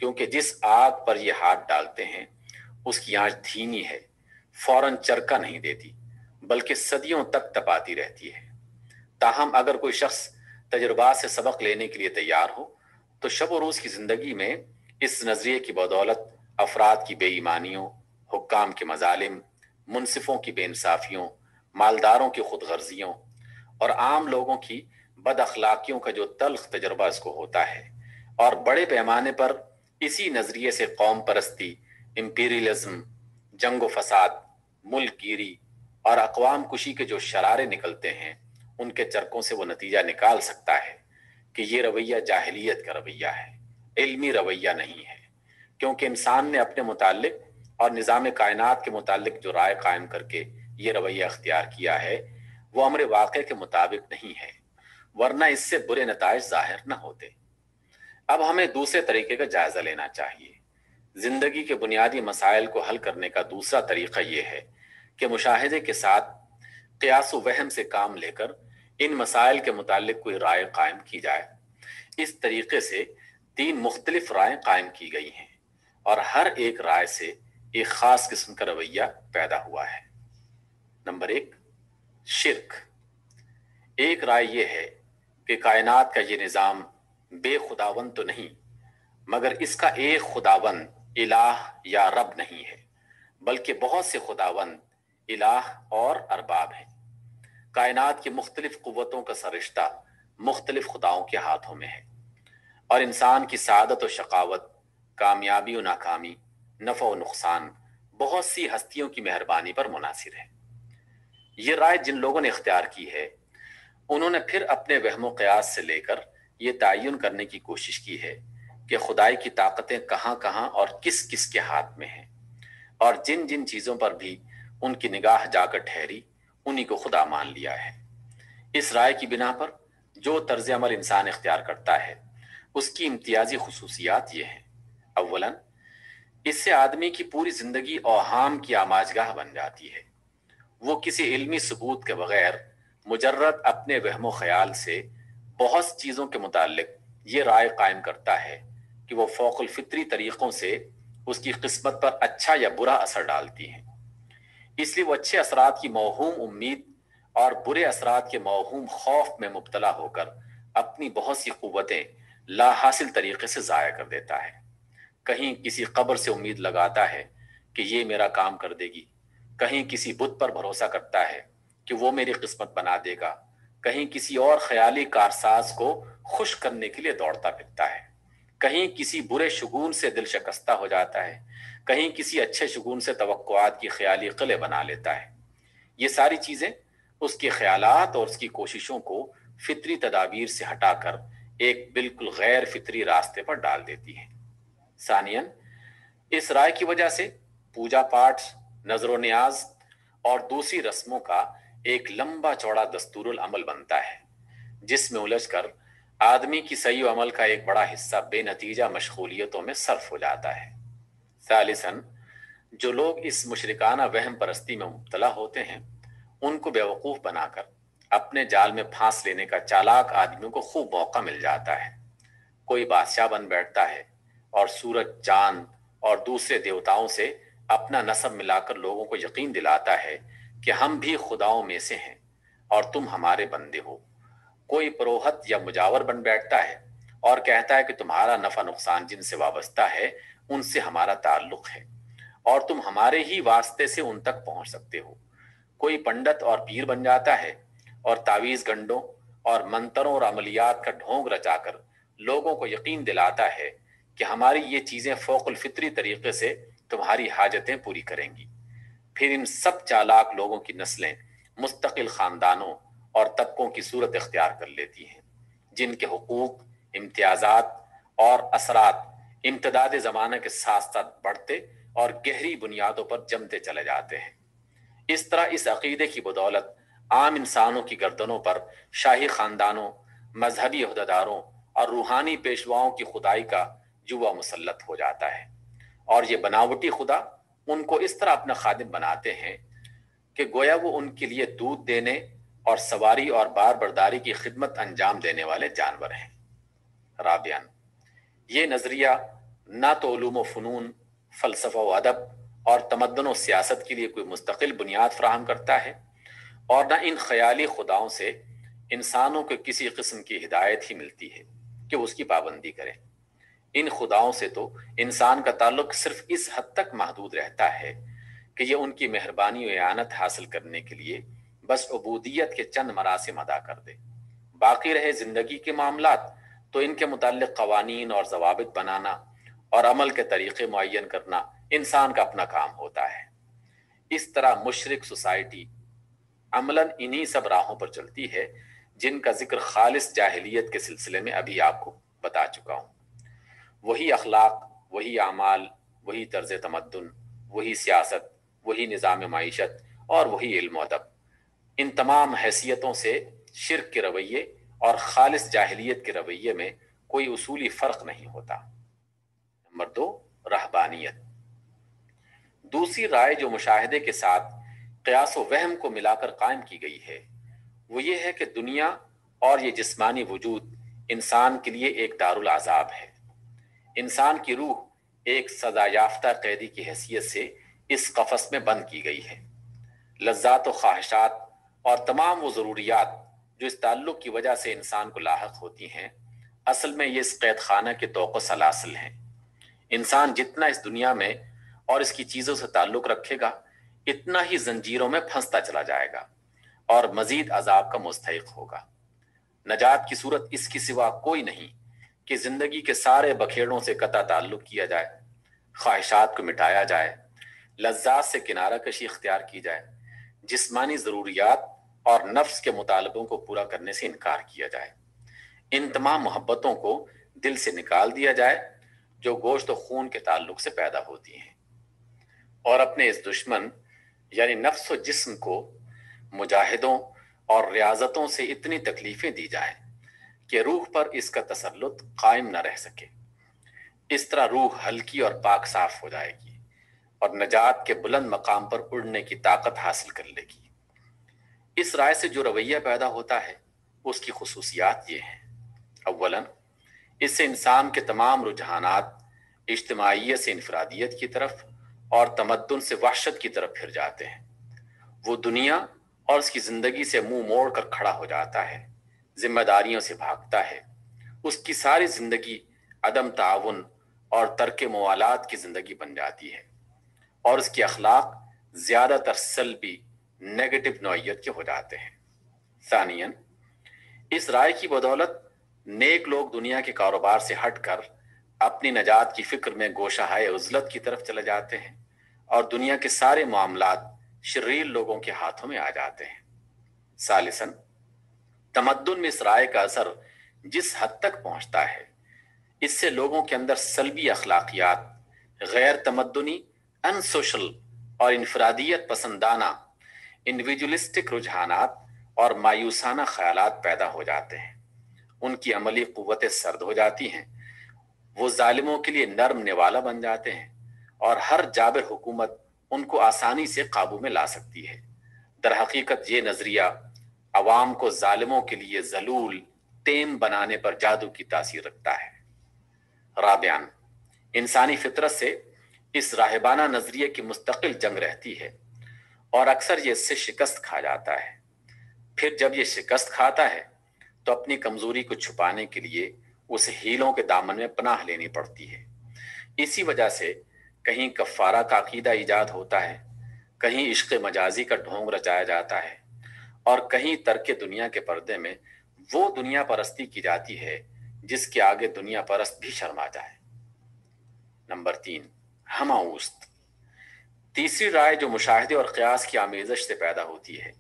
کیونکہ جس آگ پر یہ ہاتھ ڈالتے ہیں اس کی آنچ دھیمی ہے، فوراً چرکا نہیں دیتی، بلکہ صدیوں تک تپاتی رہتی ہے۔ تاہم اگر کوئی شخص تجربات سے سبق لینے کے لیے تیار ہو تو شب و روز کی زندگی میں اس نظریے کی بدولت افراد کی بے ایمانیوں، حکام کے مظالم، منصفوں کی بے انصافیوں، مالداروں کی خود غرضیوں اور عام لوگوں کی بد اخلاقیوں کا جو تلخ تجربہ اس کو ہوتا ہے، اور بڑے پیمانے پر اسی نظریے سے قوم پرستی، امپیریلزم، جنگ و فساد، ملک گیری اور اقوام کشی کے جو شرارے نکلتے ہیں، ان کے چرکوں سے وہ نتیجہ نکال سکتا ہے کہ یہ رویہ جاہلیت کا رویہ ہے، علمی رویہ نہیں ہے، کیونکہ انسان نے اپنے متعلق اور نظام کائنات کے متعلق جو رائے قائم کر کے یہ رویہ اختیار کیا ہے وہ امر واقع کے مطابق نہیں ہے، ورنہ اس سے برے نتائج ظاہر نہ ہوتے۔ اب ہمیں دوسرے طریقے کا جائزہ لینا چاہیے۔ زندگی کے بنیادی مسائل کو حل کرنے کا دوسرا طریقہ یہ ہے کہ مشاہدے کے ساتھ قیاس و وہم سے کام لے کر ان مسائل کے متعلق کوئی رائے قائم کی جائے۔ اس طریقے سے 3 مختلف رائیں قائم کی گئی ہیں اور ہر ایک رائے سے ایک خاص قسم کا رویہ پیدا ہوا ہے۔ نمبر 1، شرک۔ ایک رائے یہ ہے کہ کائنات کا یہ نظام بے خداوند تو نہیں، مگر اس کا ایک خداوند الہ یا رب نہیں ہے، بلکہ بہت سے خداوند الہ اور ارباب ہیں۔ کائنات کی مختلف قوتوں کا سرشتہ مختلف خداؤں کے ہاتھوں میں ہے، اور انسان کی سعادت و شقاوت، کامیابی و ناکامی، نفع و نقصان بہت سی ہستیوں کی مہربانی پر منحصر ہے۔ یہ رائے جن لوگوں نے اختیار کی ہے انہوں نے پھر اپنے وہم و قیاس سے لے کر یہ تعین کرنے کی کوشش کی ہے کہ خدائی کی طاقتیں کہاں کہاں اور کس کس کے ہاتھ میں ہیں، اور جن جن چیزوں پر بھی ان کی نگاہ جا کر ٹھہری انہی کو خدا مان لیا ہے۔ اس رائے کی بنا پر جو طرز عمل انسان اختیار کرتا ہے اس کی امتیازی خصوصیات یہ ہیں۔ اولاً، اس سے آدمی کی پوری زندگی اوہام کی آماجگاہ بن جاتی ہے۔ وہ کسی علمی ثبوت کے بغیر مجرد اپنے وہم و خیال سے بہت سی چیزوں کے متعلق یہ رائے قائم کرتا ہے کہ وہ فوق الفطری طریقوں سے اس کی قسمت پر اچھا یا برا اثر ڈالتی ہیں۔ اس لیے وہ اچھے اثرات کی موہوم امید اور برے اثرات کے موہوم خوف میں مبتلا ہو کر اپنی بہت سی قوتیں لا حاصل طریقے سے ضائع کر دیتا ہے۔ کہیں کسی قبر سے امید لگاتا ہے کہ یہ میرا کام کر دے گی، کہیں کسی بت پر بھروسہ کرتا ہے کہ وہ میری قسمت بنا دے گا، کہیں کسی اور خیالی کارساز کو خوش کرنے کے لیے دوڑتا پھرتا ہے، کہیں کسی برے شگون سے دل شکستہ ہو جاتا ہے، کہیں کسی اچھے شگون سے توقعات کی خیالی قلعے بنا لیتا ہے۔ یہ ساری چیزیں اس کے خیالات اور اس کی کوششوں کو فطری تدابیر سے ہٹا کر ایک بالکل غیر فطری راستے پر ڈال دیتی ہیں۔ ثانیاً، اس رائے کی وجہ سے پوجا پاٹ، نظر و نیاز اور دوسری رسموں کا ایک لمبا چوڑا دستور العمل بنتا ہے، جس میں الجھ کر آدمی کی صحیح و عمل کا ایک بڑا حصہ بے نتیجہ مشغولیتوں میں صرف ہو جاتا ہے۔ ثالثاً، جو لوگ اس مشرکانہ وہم پرستی میں مبتلا ہوتے ہیں ان کو بیوقوف بنا کر اپنے جال میں پھانس لینے کا چالاک آدمیوں کو خوب موقع مل جاتا ہے۔ کوئی بادشاہ بن بیٹھتا ہے اور سورج، چاند اور دوسرے دیوتاؤں سے اپنا نسب ملا کر لوگوں کو یقین دلاتا ہے کہ ہم بھی خداؤں میں سے ہیں اور تم ہمارے بندے ہو۔ کوئی پروہت یا مجاور بن بیٹھتا ہے اور کہتا ہے کہ تمہارا نفع نقصان جن سے وابستہ ہے ان سے ہمارا تعلق ہے اور تم ہمارے ہی واسطے سے ان تک پہنچ سکتے ہو۔ کوئی پنڈت اور پیر بن جاتا ہے اور تعویذ گنڈوں اور منتروں اور عملیات کا ڈھونگ رچا کر لوگوں کو یقین دلاتا ہے کہ ہماری یہ چیزیں فوق الفطری طریقے سے تمہاری حاجتیں پوری کریں گی۔ پھر ان سب چالاک لوگوں کی نسلیں مستقل خاندانوں اور طبقوں کی صورت اختیار کر لیتی ہیں، جن کے حقوق، امتیازات اور اثرات امتداد زمانہ کے ساتھ ساتھ بڑھتے اور گہری بنیادوں پر جمتے چلے جاتے ہیں۔ اس طرح اس عقیدے کی بدولت عام انسانوں کی گردنوں پر شاہی خاندانوں، مذہبی عہدیداروں اور روحانی پیشواؤں کی خدائی کا جوا مسلط ہو جاتا ہے، اور یہ بناوٹی خدا ان کو اس طرح اپنا خادم بناتے ہیں کہ گویا وہ ان کے لیے دودھ دینے اور سواری اور بار برداری کی خدمت انجام دینے والے جانور ہیں۔ رابعاً، یہ نظریہ نہ تو علوم و فنون، فلسفہ و ادب اور تمدن و سیاست کے لیے کوئی مستقل بنیاد فراہم کرتا ہے، اور نہ ان خیالی خداؤں سے انسانوں کو کسی قسم کی ہدایت ہی ملتی ہے کہ اس کی پابندی کرے۔ ان خداؤں سے تو انسان کا تعلق صرف اس حد تک محدود رہتا ہے کہ یہ ان کی مہربانی و اعانت حاصل کرنے کے لیے بس عبودیت کے چند مراسم ادا کر دے۔ باقی رہے زندگی کے معاملات تو ان کے متعلق قوانین اور ضوابط بنانا اور عمل کے طریقے معین کرنا انسان کا اپنا کام ہوتا ہے۔ اس طرح مشرک سوسائٹی عملاً انہی سب راہوں پر چلتی ہے جن کا ذکر خالص جاہلیت کے سلسلے میں ابھی آپ کو بتا چکا ہوں۔ وہی اخلاق، وہی اعمال، وہی طرز تمدن، وہی سیاست، وہی نظام معیشت اور وہی علم و ادب۔ ان تمام حیثیتوں سے شرک کے رویے اور خالص جاہلیت کے رویے میں کوئی اصولی فرق نہیں ہوتا۔ نمبر 2، رہبانیت۔ دوسری رائے جو مشاہدے کے ساتھ قیاس و وہم کو ملا کر قائم کی گئی ہے وہ یہ ہے کہ دنیا اور یہ جسمانی وجود انسان کے لیے ایک دارالعذاب ہے۔ انسان کی روح ایک سزا یافتہ قیدی کی حیثیت سے اس قفس میں بند کی گئی ہے۔ لذات و خواہشات اور تمام وہ ضروریات جو اس تعلق کی وجہ سے انسان کو لاحق ہوتی ہیں، اصل میں یہ اس قید خانہ کے طوق و سلاسل ہیں۔ انسان جتنا اس دنیا میں اور اس کی چیزوں سے تعلق رکھے گا اتنا ہی زنجیروں میں پھنستا چلا جائے گا اور مزید عذاب کا مستحق ہوگا۔ نجات کی صورت اس کی سوا کوئی نہیں کہ زندگی کے سارے بکھیڑوں سے قطع تعلق کیا جائے، خواہشات کو مٹایا جائے، لذات سے کنارہ کشی اختیار کی جائے، جسمانی ضروریات اور نفس کے مطالبوں کو پورا کرنے سے انکار کیا جائے، ان تمام محبتوں کو دل سے نکال دیا جائے جو گوشت و خون کے تعلق سے پیدا ہوتی ہیں، اور اپنے اس دشمن یعنی نفس و جسم کو مجاہدوں اور ریاضتوں سے اتنی تکلیفیں دی جائیں کہ روح پر اس کا تسلط قائم نہ رہ سکے۔ اس طرح روح ہلکی اور پاک صاف ہو جائے گی اور نجات کے بلند مقام پر اڑنے کی طاقت حاصل کر لے گی۔ اس رائے سے جو رویہ پیدا ہوتا ہے اس کی خصوصیات یہ ہیں۔ اولاً، اس سے انسان کے تمام رجحانات اجتماعیت سے انفرادیت کی طرف اور تمدن سے وحشت کی طرف پھر جاتے ہیں۔ وہ دنیا اور اس کی زندگی سے منہ موڑ کر کھڑا ہو جاتا ہے، ذمہ داریوں سے بھاگتا ہے۔ اس کی ساری زندگی عدم تعاون اور ترک موالات کی زندگی بن جاتی ہے، اور اس کے اخلاق زیادہ تر سلبی، نیگیٹو نوعیت کے ہو جاتے ہیں۔ ثانیاً، اس رائے کی بدولت نیک لوگ دنیا کے کاروبار سے ہٹ کر اپنی نجات کی فکر میں گوشہائے عزلت کی طرف چلے جاتے ہیں اور دنیا کے سارے معاملات شریر لوگوں کے ہاتھوں میں آ جاتے ہیں۔ ثالثاً، تمدن میں اس رائے کا اثر جس حد تک پہنچتا ہے اس سے لوگوں کے اندر سلبی اخلاقیات، غیر تمدنی، ان سوشل اور انفرادیت پسندانہ انڈیویجولسٹک رجحانات اور مایوسانہ خیالات پیدا ہو جاتے ہیں۔ ان کی عملی قوتیں سرد ہو جاتی ہیں، وہ ظالموں کے لیے نرم نوالا بن جاتے ہیں اور ہر جابر حکومت ان کو آسانی سے قابو میں لا سکتی ہے۔ در حقیقت یہ نظریہ عوام کو ظالموں کے لیے ذلول، ٹیم بنانے پر جادو کی تاثیر رکھتا ہے۔ رابعاً، انسانی فطرت سے اس راہبانہ نظریے کی مستقل جنگ رہتی ہے اور اکثر یہ اس سے شکست کھا جاتا ہے۔ پھر جب یہ شکست کھاتا ہے تو اپنی کمزوری کو چھپانے کے لیے اسے ہیلوں کے دامن میں پناہ لینی پڑتی ہے۔ اسی وجہ سے کہیں کفارہ کا عقیدہ ایجاد ہوتا ہے، کہیں عشق مجازی کا ڈھونگ رچایا جاتا ہے، اور کہیں ترک دنیا کے پردے میں وہ دنیا پرستی کی جاتی ہے جس کے آگے دنیا پرست بھی شرما جائے۔ نمبر 3، ہمہ-اوست۔ تیسری رائے جو مشاہدے اور قیاس کی آمیزش سے پیدا ہوتی ہے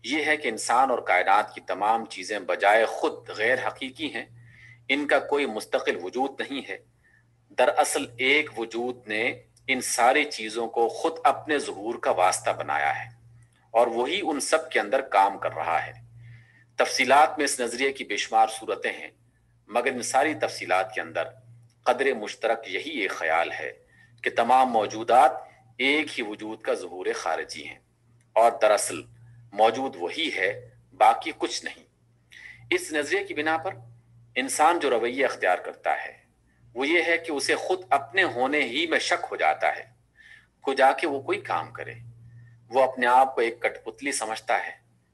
یہ ہے کہ انسان اور کائنات کی تمام چیزیں بجائے خود غیر حقیقی ہیں، ان کا کوئی مستقل وجود نہیں ہے۔ دراصل ایک وجود نے ان ساری چیزوں کو خود اپنے ظہور کا واسطہ بنایا ہے اور وہی ان سب کے اندر کام کر رہا ہے۔ تفصیلات میں اس نظریے کی بے شمار صورتیں ہیں، مگر ان ساری تفصیلات کے اندر قدر مشترک یہی ایک خیال ہے کہ تمام موجودات ایک ہی وجود کا ظہور خارجی ہیں اور دراصل موجود وہی ہے، باقی کچھ نہیں۔ اس نظریے کی بنا پر انسان جو رویہ اختیار کرتا ہے وہ یہ ہے کہ اسے خود اپنے ہونے ہی میں شک ہو جاتا ہے۔ کو جا کے وہ کوئی کام کرے، وہ اپنے آپ کو ایک کٹ پتلی سمجھتا ہے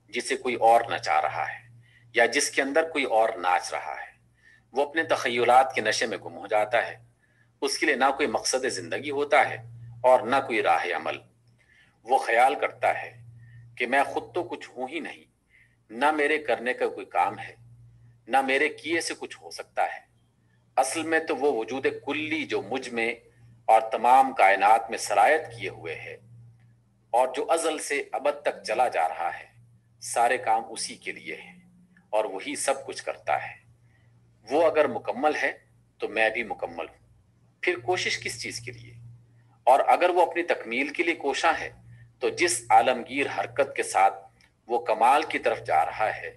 جسے کوئی اور نچا رہا ہے یا جس کے اندر کوئی اور ناچ رہا ہے۔ وہ اپنے تخیلات کے نشے میں گم ہو جاتا ہے۔ اس کے لیے نہ کوئی مقصد زندگی ہوتا ہے اور نہ کوئی راہ عمل۔ وہ خیال کرتا ہے کہ میں خود تو کچھ ہوں ہی نہیں، نہ میرے کرنے کا کوئی کام ہے، نہ میرے کیے سے کچھ ہو سکتا ہے۔ اصل میں تو وہ وجود کلی جو مجھ میں اور تمام کائنات میں سرایت کیے ہوئے ہے اور جو ازل سے ابد تک چلا جا رہا ہے، سارے کام اسی کے لیے ہیں اور وہی سب کچھ کرتا ہے۔ وہ اگر مکمل ہے تو میں بھی مکمل ہوں، پھر کوشش کس چیز کے لیے؟ اور اگر وہ اپنی تکمیل کے لیے کوشاں ہے تو جس عالمگیر حرکت کے ساتھ وہ کمال کی طرف جا رہا ہے،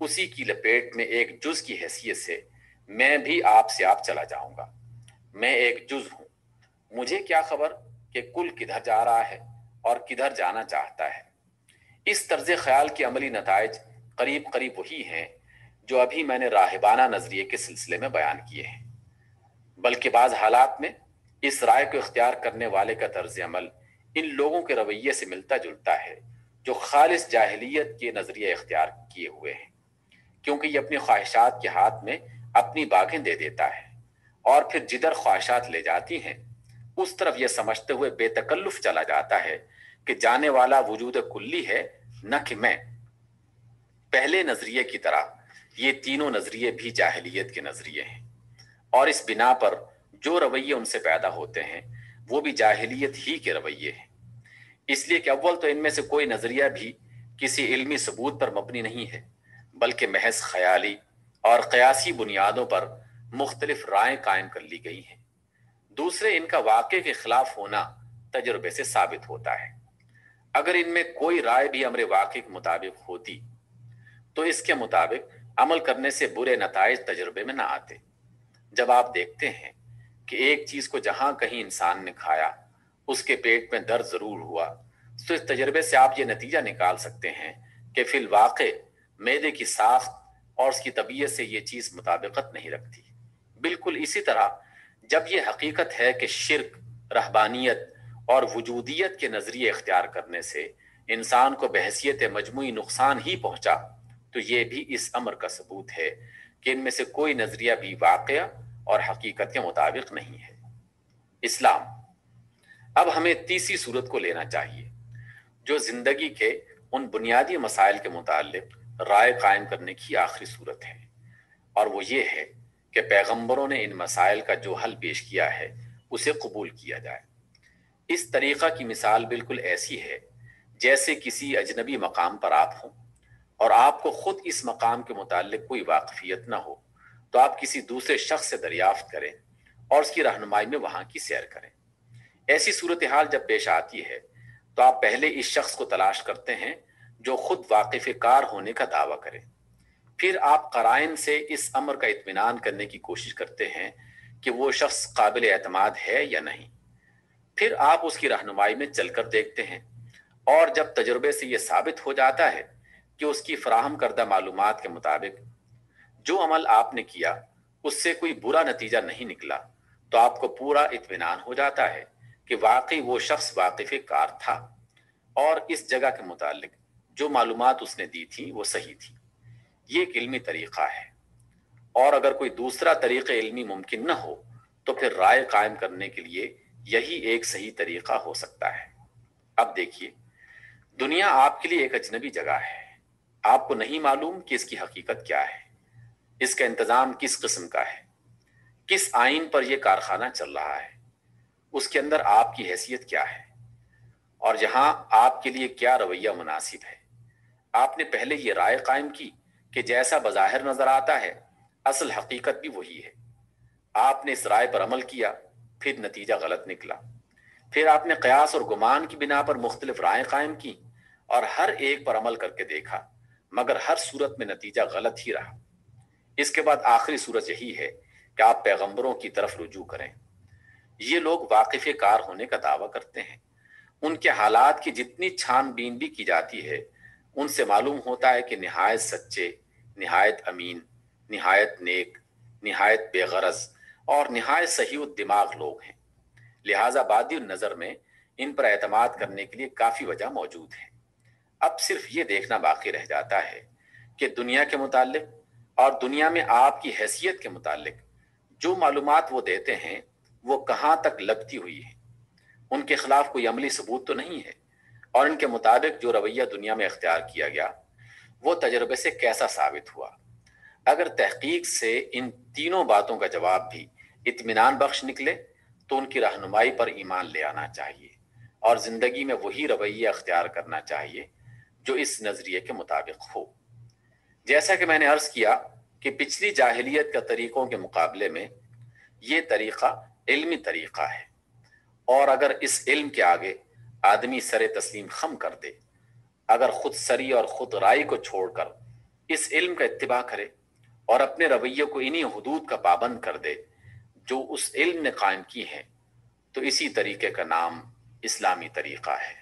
اسی کی لپیٹ میں ایک جز کی حیثیت سے میں بھی آپ سے آپ چلا جاؤں گا۔ میں ایک جز ہوں، مجھے کیا خبر کہ کل کدھر جا رہا ہے اور کدھر جانا چاہتا ہے۔ اس طرز خیال کے عملی نتائج قریب قریب وہی ہیں جو ابھی میں نے راہبانہ نظریے کے سلسلے میں بیان کیے ہیں، بلکہ بعض حالات میں اس رائے کو اختیار کرنے والے کا طرز عمل ان لوگوں کے رویے سے ملتا جلتا ہے جو خالص جاہلیت کے نظریے اختیار کیے ہوئے ہیں، کیونکہ یہ اپنی خواہشات کے ہاتھ میں اپنی باغیں دے دیتا ہے اور پھر جدھر خواہشات لے جاتی ہیں اس طرف یہ سمجھتے ہوئے بے تکلف چلا جاتا ہے کہ جانے والا وجود کلی ہے، نہ کہ میں۔ پہلے نظریے کی طرح یہ تینوں نظریے بھی جاہلیت کے نظریے ہیں، اور اس بنا پر جو رویے ان سے پیدا ہوتے ہیں وہ بھی جاہلیت ہی کے رویے ہیں۔ اس لیے کہ اول تو ان میں سے کوئی نظریہ بھی کسی علمی ثبوت پر مبنی نہیں ہے، بلکہ محض خیالی اور قیاسی بنیادوں پر مختلف رائیں قائم کر لی گئی ہیں۔ دوسرے، ان کا واقع کے خلاف ہونا تجربے سے ثابت ہوتا ہے۔ اگر ان میں کوئی رائے بھی امر واقع کے مطابق ہوتی تو اس کے مطابق عمل کرنے سے برے نتائج تجربے میں نہ آتے۔ جب آپ دیکھتے ہیں کہ ایک چیز کو جہاں کہیں انسان نے کھایا اس کے پیٹ میں درد ضرور ہوا، تو اس تجربے سے آپ یہ نتیجہ نکال سکتے ہیں کہ فی الواقع معدے کی ساخت اور اس کی طبیعت سے یہ چیز مطابقت نہیں رکھتی۔ بالکل اسی طرح جب یہ حقیقت ہے کہ شرک، رہبانیت اور وجودیت کے نظریے اختیار کرنے سے انسان کو بحیثیت مجموعی نقصان ہی پہنچا، تو یہ بھی اس امر کا ثبوت ہے کہ ان میں سے کوئی نظریہ بھی واقعہ اور حقیقت کے مطابق نہیں ہے۔ اسلام۔ اب ہمیں تیسری صورت کو لینا چاہیے جو زندگی کے ان بنیادی مسائل کے متعلق رائے قائم کرنے کی آخری صورت ہے، اور وہ یہ ہے کہ پیغمبروں نے ان مسائل کا جو حل پیش کیا ہے اسے قبول کیا جائے۔ اس طریقہ کی مثال بالکل ایسی ہے جیسے کسی اجنبی مقام پر آپ ہوں اور آپ کو خود اس مقام کے متعلق کوئی واقفیت نہ ہو، تو آپ کسی دوسرے شخص سے دریافت کریں اور اس کی رہنمائی میں وہاں کی سیر کریں۔ ایسی صورتحال جب پیش آتی ہے تو آپ پہلے اس شخص کو تلاش کرتے ہیں جو خود واقف کار ہونے کا دعویٰ کرے، پھر آپ قرائن سے اس امر کا اطمینان کرنے کی کوشش کرتے ہیں کہ وہ شخص قابل اعتماد ہے یا نہیں، پھر آپ اس کی رہنمائی میں چل کر دیکھتے ہیں، اور جب تجربے سے یہ ثابت ہو جاتا ہے کہ اس کی فراہم کردہ معلومات کے مطابق جو عمل آپ نے کیا اس سے کوئی برا نتیجہ نہیں نکلا، تو آپ کو پورا اطمینان ہو جاتا ہے کہ واقعی وہ شخص واقف کار تھا اور اس جگہ کے متعلق جو معلومات اس نے دی تھی وہ صحیح تھی۔ یہ ایک علمی طریقہ ہے، اور اگر کوئی دوسرا طریقہ علمی ممکن نہ ہو تو پھر رائے قائم کرنے کے لیے یہی ایک صحیح طریقہ ہو سکتا ہے۔ اب دیکھیے، دنیا آپ کے لیے ایک اجنبی جگہ ہے، آپ کو نہیں معلوم کہ اس کی حقیقت کیا ہے، اس کا انتظام کس قسم کا ہے، کس آئین پر یہ کارخانہ چل رہا ہے، اس کے اندر آپ کی حیثیت کیا ہے، اور یہاں آپ کے لیے کیا رویہ مناسب ہے۔ آپ نے پہلے یہ رائے قائم کی کہ جیسا بظاہر نظر آتا ہے اصل حقیقت بھی وہی ہے۔ آپ نے اس رائے پر عمل کیا، پھر نتیجہ غلط نکلا۔ پھر آپ نے قیاس اور گمان کی بنا پر مختلف رائیں قائم کی اور ہر ایک پر عمل کر کے دیکھا، مگر ہر صورت میں نتیجہ غلط ہی رہا۔ اس کے بعد آخری صورت یہی ہے کہ آپ پیغمبروں کی طرف رجوع کریں۔ یہ لوگ واقف کار ہونے کا دعویٰ کرتے ہیں، ان کے حالات کی جتنی چھان بین بھی کی جاتی ہے ان سے معلوم ہوتا ہے کہ نہایت سچے، نہایت امین، نہایت نیک، نہایت بے غرض اور نہایت صحیح الدماغ لوگ ہیں۔ لہٰذا بادی النظر میں ان پر اعتماد کرنے کے لیے کافی وجہ موجود ہے۔ اب صرف یہ دیکھنا باقی رہ جاتا ہے کہ دنیا کے متعلق اور دنیا میں آپ کی حیثیت کے متعلق جو معلومات وہ دیتے ہیں وہ کہاں تک لگتی ہوئی ہے، ان کے خلاف کوئی عملی ثبوت تو نہیں ہے، اور ان کے مطابق جو رویہ دنیا میں اختیار کیا گیا وہ تجربے سے کیسا ثابت ہوا۔ اگر تحقیق سے ان تینوں باتوں کا جواب بھی اطمینان بخش نکلے تو ان کی رہنمائی پر ایمان لے آنا چاہیے اور زندگی میں وہی رویہ اختیار کرنا چاہیے جو اس نظریے کے مطابق ہو۔ جیسا کہ میں نے عرض کیا کہ پچھلی جاہلیت کے طریقوں کے مقابلے میں یہ طریقہ علمی طریقہ ہے، اور اگر اس علم کے آگے آدمی سر تسلیم خم کر دے، اگر خود سری اور خود رائے کو چھوڑ کر اس علم کا اتباع کرے اور اپنے رویے کو انہی حدود کا پابند کر دے جو اس علم نے قائم کی ہیں، تو اسی طریقے کا نام اسلامی طریقہ ہے۔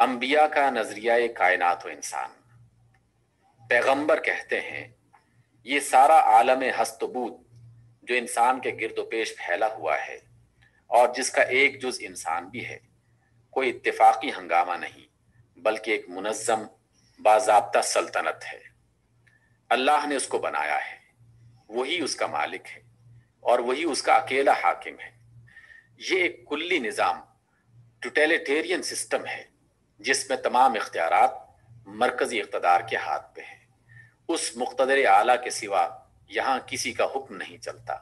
انبیاء کا نظریہ کائنات و انسان۔ پیغمبر کہتے ہیں یہ سارا عالم ہست و بود جو انسان کے گرد و پیش پھیلا ہوا ہے اور جس کا ایک جز انسان بھی ہے، کوئی اتفاقی ہنگامہ نہیں بلکہ ایک منظم باضابطہ سلطنت ہے۔ اللہ نے اس کو بنایا ہے، وہی اس کا مالک ہے اور وہی اس کا اکیلا حاکم ہے۔ یہ ایک کلی نظام، ٹوٹیلیٹیرین سسٹم ہے جس میں تمام اختیارات مرکزی اقتدار کے ہاتھ پہ ہیں۔ اس مقتدر اعلیٰ کے سوا یہاں کسی کا حکم نہیں چلتا۔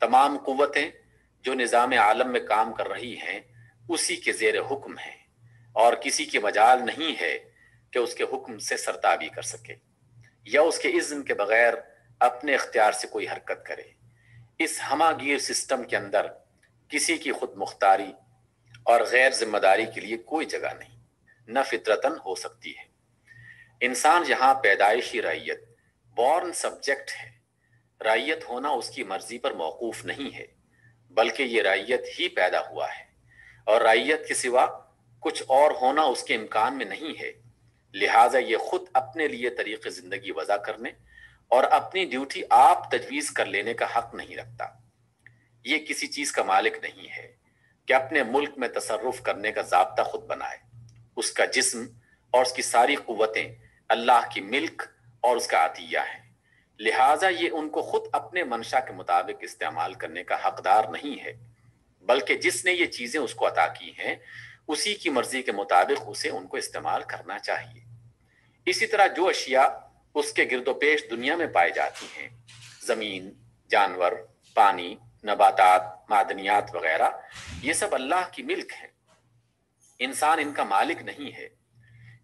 تمام قوتیں جو نظام عالم میں کام کر رہی ہیں اسی کے زیر حکم ہیں، اور کسی کی مجال نہیں ہے کہ اس کے حکم سے سرتابی کر سکے یا اس کے اذن کے بغیر اپنے اختیار سے کوئی حرکت کرے۔ اس ہمہ گیر سسٹم کے اندر کسی کی خود مختاری اور غیر ذمہ داری کے لیے کوئی جگہ نہیں، نہ فطرتاً ہو سکتی ہے۔ انسان یہاں پیدائشی رعیت، بورن سبجیکٹ ہے۔ رعیت ہونا اس کی مرضی پر موقوف نہیں ہے بلکہ یہ رعیت ہی پیدا ہوا ہے، اور رعیت کے سوا کچھ اور ہونا اس کے امکان میں نہیں ہے۔ لہٰذا یہ خود اپنے لیے طریق زندگی وضع کرنے اور اپنی ڈیوٹی آپ تجویز کر لینے کا حق نہیں رکھتا۔ یہ کسی چیز کا مالک نہیں ہے کہ اپنے ملک میں تصرف کرنے کا ضابطہ خود بنائے۔ اس کا جسم اور اس کی ساری قوتیں اللہ کی ملک اور اس کا عطیہ ہیں، لہٰذا یہ ان کو خود اپنے منشا کے مطابق استعمال کرنے کا حقدار نہیں ہے، بلکہ جس نے یہ چیزیں اس کو عطا کی ہیں اسی کی مرضی کے مطابق اسے ان کو استعمال کرنا چاہیے۔ اسی طرح جو اشیاء اس کے گرد و پیش دنیا میں پائی جاتی ہیں، زمین، جانور، پانی، نباتات، معدنیات وغیرہ، یہ سب اللہ کی ملک ہیں۔ انسان ان کا مالک نہیں ہے،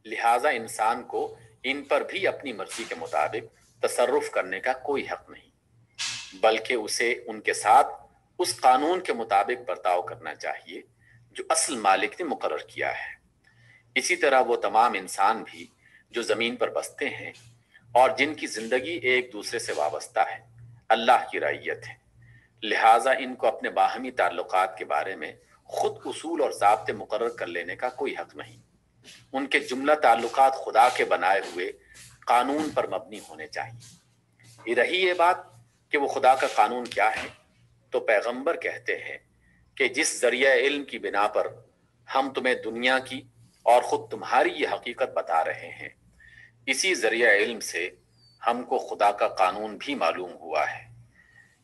لہٰذا انسان کو ان پر بھی اپنی مرضی کے مطابق تصرف کرنے کا کوئی حق نہیں، بلکہ اسے ان کے ساتھ اس قانون کے مطابق برتاؤ کرنا چاہیے جو اصل مالک نے مقرر کیا ہے۔ اسی طرح وہ تمام انسان بھی جو زمین پر بستے ہیں اور جن کی زندگی ایک دوسرے سے وابستہ ہے، اللہ کی رعیت ہے، لہٰذا ان کو اپنے باہمی تعلقات کے بارے میں خود اصول اور ضابطے مقرر کر لینے کا کوئی حق نہیں۔ ان کے جملہ تعلقات خدا کے بنائے ہوئے قانون پر مبنی ہونے چاہیے۔ یہ رہی یہ بات کہ وہ خدا کا قانون کیا ہے، تو پیغمبر کہتے ہیں کہ جس ذریعہ علم کی بنا پر ہم تمہیں دنیا کی اور خود تمہاری یہ حقیقت بتا رہے ہیں، اسی ذریعہ علم سے ہم کو خدا کا قانون بھی معلوم ہوا ہے۔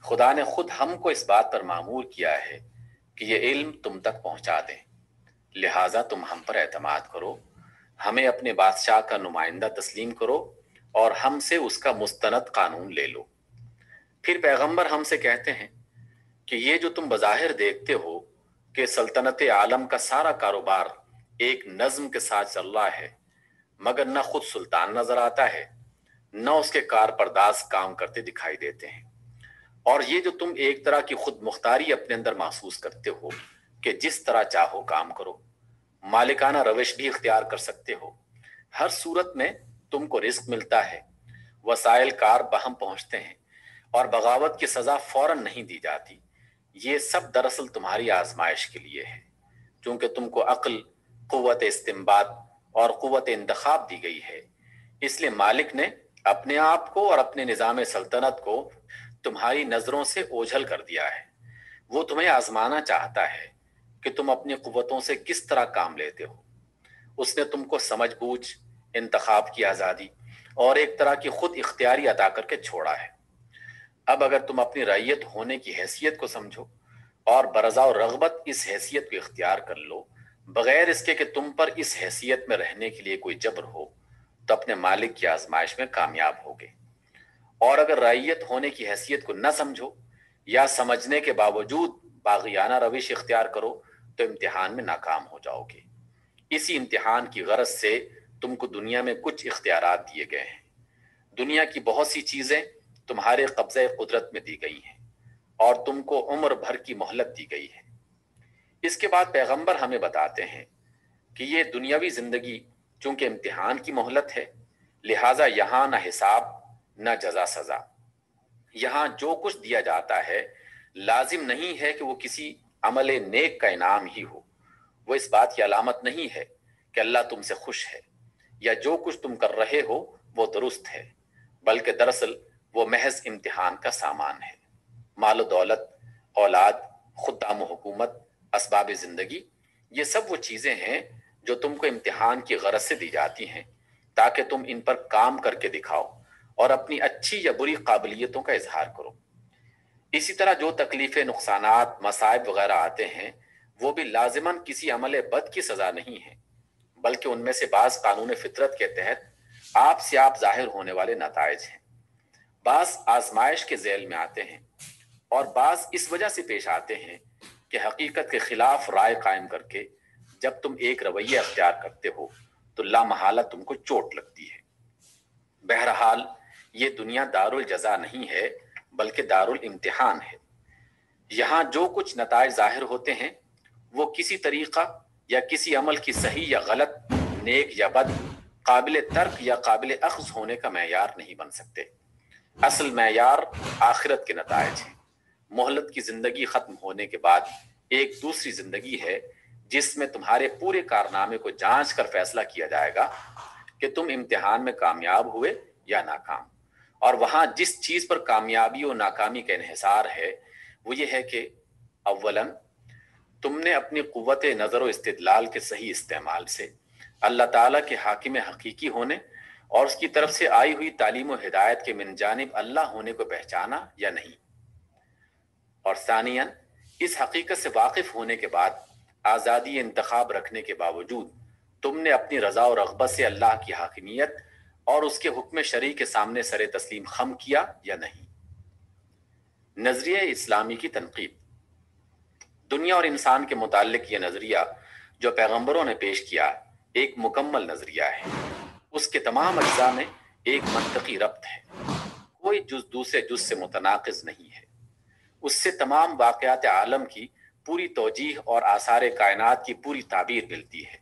خدا نے خود ہم کو اس بات پر مامور کیا ہے کہ یہ علم تم تک پہنچا دیں، لہٰذا تم ہم پر اعتماد کرو، ہمیں اپنے بادشاہ کا نمائندہ تسلیم کرو اور ہم سے اس کا مستند قانون لے لو۔ پھر پیغمبر ہم سے کہتے ہیں کہ یہ جو تم بظاہر دیکھتے ہو کہ سلطنت عالم کا سارا کاروبار ایک نظم کے ساتھ چل رہا ہے، مگر نہ خود سلطان نظر آتا ہے نہ اس کے کارپرداز کام کرتے دکھائی دیتے ہیں، اور یہ جو تم ایک طرح کی خود مختاری اپنے اندر محسوس کرتے ہو کہ جس طرح چاہو کام کرو، مالکانہ روش بھی اختیار کر سکتے ہو، ہر صورت میں تم کو رزق ملتا ہے، وسائل کار بہم پہنچتے ہیں اور بغاوت کی سزا فوراً نہیں دی جاتی، یہ سب دراصل تمہاری آزمائش کے لیے ہے۔ چونکہ تم کو عقل، قوت استنباط اور قوت انتخاب دی گئی ہے، اس لیے مالک نے اپنے آپ کو اور اپنے نظام سلطنت کو تمہاری نظروں سے اوجھل کر دیا ہے۔ وہ تمہیں آزمانا چاہتا ہے کہ تم اپنی قوتوں سے کس طرح کام لیتے ہو۔ اس نے تم کو سمجھ بوجھ، انتخاب کی آزادی اور ایک طرح کی خود اختیاری عطا کر کے چھوڑا ہے۔ اب اگر تم اپنی رعیت ہونے کی حیثیت کو سمجھو اور برضا و رغبت اس حیثیت کو اختیار کر لو، بغیر اس کے کہ تم پر اس حیثیت میں رہنے کے لیے کوئی جبر ہو، تو اپنے مالک کی آزمائش میں کامیاب ہوگے۔ اور اگر رعیت ہونے کی حیثیت کو نہ سمجھو یا سمجھنے کے باوجود باغیانہ روش اختیار کرو تو امتحان میں ناکام ہو جاؤ گے۔ اسی امتحان کی غرض سے تم کو دنیا میں کچھ اختیارات دیے گئے ہیں۔ دنیا کی بہت سی چیزیں تمہارے قبضہ قدرت میں دی گئی ہیں اور تم کو عمر بھر کی مہلت دی گئی ہے۔ اس کے بعد پیغمبر ہمیں بتاتے ہیں کہ یہ دنیاوی زندگی چونکہ امتحان کی مہلت ہے، لہٰذا یہاں نہ حساب نہ جزا سزا۔ یہاں جو کچھ دیا جاتا ہے لازم نہیں ہے کہ وہ کسی عمل نیک کا انعام ہی ہو۔ وہ اس بات کی علامت نہیں ہے کہ اللہ تم سے خوش ہے یا جو کچھ تم کر رہے ہو وہ درست ہے، بلکہ دراصل وہ محض امتحان کا سامان ہے۔ مال و دولت، اولاد، خدام و حکومت، اسباب زندگی، یہ سب وہ چیزیں ہیں جو تم کو امتحان کی غرض سے دی جاتی ہیں تاکہ تم ان پر کام کر کے دکھاؤ اور اپنی اچھی یا بری قابلیتوں کا اظہار کرو۔ اسی طرح جو تکلیفیں، نقصانات، مصائب وغیرہ آتے ہیں وہ بھی لازماً کسی عمل بد کی سزا نہیں ہے، بلکہ ان میں سے بعض قانون فطرت کے تحت آپ سے آپ ظاہر ہونے والے نتائج ہیں۔ بعض آزمائش کے ذیل میں آتے ہیں اور بعض اس وجہ سے پیش آتے ہیں کہ حقیقت کے خلاف رائے قائم کر کے جب تم ایک رویہ اختیار کرتے ہو تو لا محالہ تم کو چوٹ لگتی ہے۔ بہرحال یہ دنیا دار الجزا نہیں ہے بلکہ دار الامتحان ہے۔ یہاں جو کچھ نتائج ظاہر ہوتے ہیں وہ کسی طریقہ یا کسی عمل کی صحیح یا غلط، نیک یا بد، قابل ترک یا قابل اخذ ہونے کا معیار نہیں بن سکتے۔ اصل معیار آخرت کے نتائج ہیں۔ مہلت کی زندگی ختم ہونے کے بعد ایک دوسری زندگی ہے جس میں تمہارے پورے کارنامے کو جانچ کر فیصلہ کیا جائے گا کہ تم امتحان میں کامیاب ہوئے یا ناکام۔ اور وہاں جس چیز پر کامیابی و ناکامی کا انحصار ہے وہ یہ ہے کہ اولاً تم نے اپنی قوت نظر و استدلال کے صحیح استعمال سے اللہ تعالیٰ کے حاکم حقیقی ہونے اور اس کی طرف سے آئی ہوئی تعلیم و ہدایت کے من جانب اللہ ہونے کو پہچانا یا نہیں، اور ثانیاً اس حقیقت سے واقف ہونے کے بعد آزادی انتخاب رکھنے کے باوجود تم نے اپنی رضا و رغبت سے اللہ کی حاکمیت اور اس کے حکم شرعی کے سامنے سر تسلیم خم کیا یا نہیں۔ نظریہ اسلامی کی تنقید۔ دنیا اور انسان کے متعلق یہ نظریہ جو پیغمبروں نے پیش کیا ایک مکمل نظریہ ہے۔ اس کے تمام اجزاء میں ایک منطقی ربط ہے، کوئی جز دوسرے جز سے متناقض نہیں ہے۔ اس سے تمام واقعات عالم کی پوری توجیہ اور آثار کائنات کی پوری تعبیر ملتی ہے۔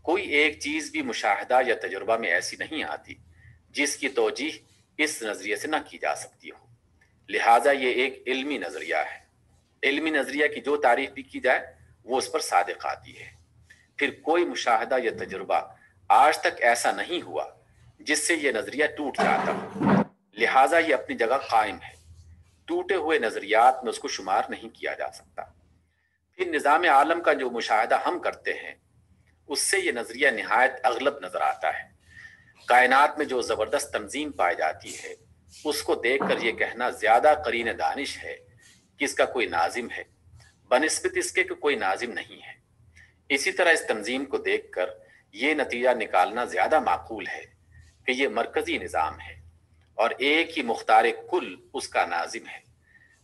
کوئی ایک چیز بھی مشاہدہ یا تجربہ میں ایسی نہیں آتی جس کی توجیہ اس نظریے سے نہ کی جا سکتی ہو۔ لہٰذا یہ ایک علمی نظریہ ہے۔ علمی نظریہ کی جو تعریف بھی کی جائے وہ اس پر صادق آتی ہے۔ پھر کوئی مشاہدہ یا تجربہ آج تک ایسا نہیں ہوا جس سے یہ نظریہ ٹوٹ جاتا ہو، لہٰذا یہ اپنی جگہ قائم ہے۔ ٹوٹے ہوئے نظریات میں اس کو شمار نہیں کیا جا سکتا۔ پھر نظام عالم کا جو مشاہدہ ہم کرتے ہیں اس سے یہ نظریہ نہایت اغلب نظر آتا ہے۔ کائنات میں جو زبردست تنظیم پائی جاتی ہے اس کو دیکھ کر یہ کہنا زیادہ قرین دانش ہے کہ اس کا کوئی ناظم ہے بنسبت اس کے کہ کوئی ناظم نہیں ہے۔ اسی طرح اس تنظیم کو دیکھ کر یہ نتیجہ نکالنا زیادہ معقول ہے کہ یہ مرکزی نظام ہے اور ایک ہی مختار کل اس کا ناظم ہے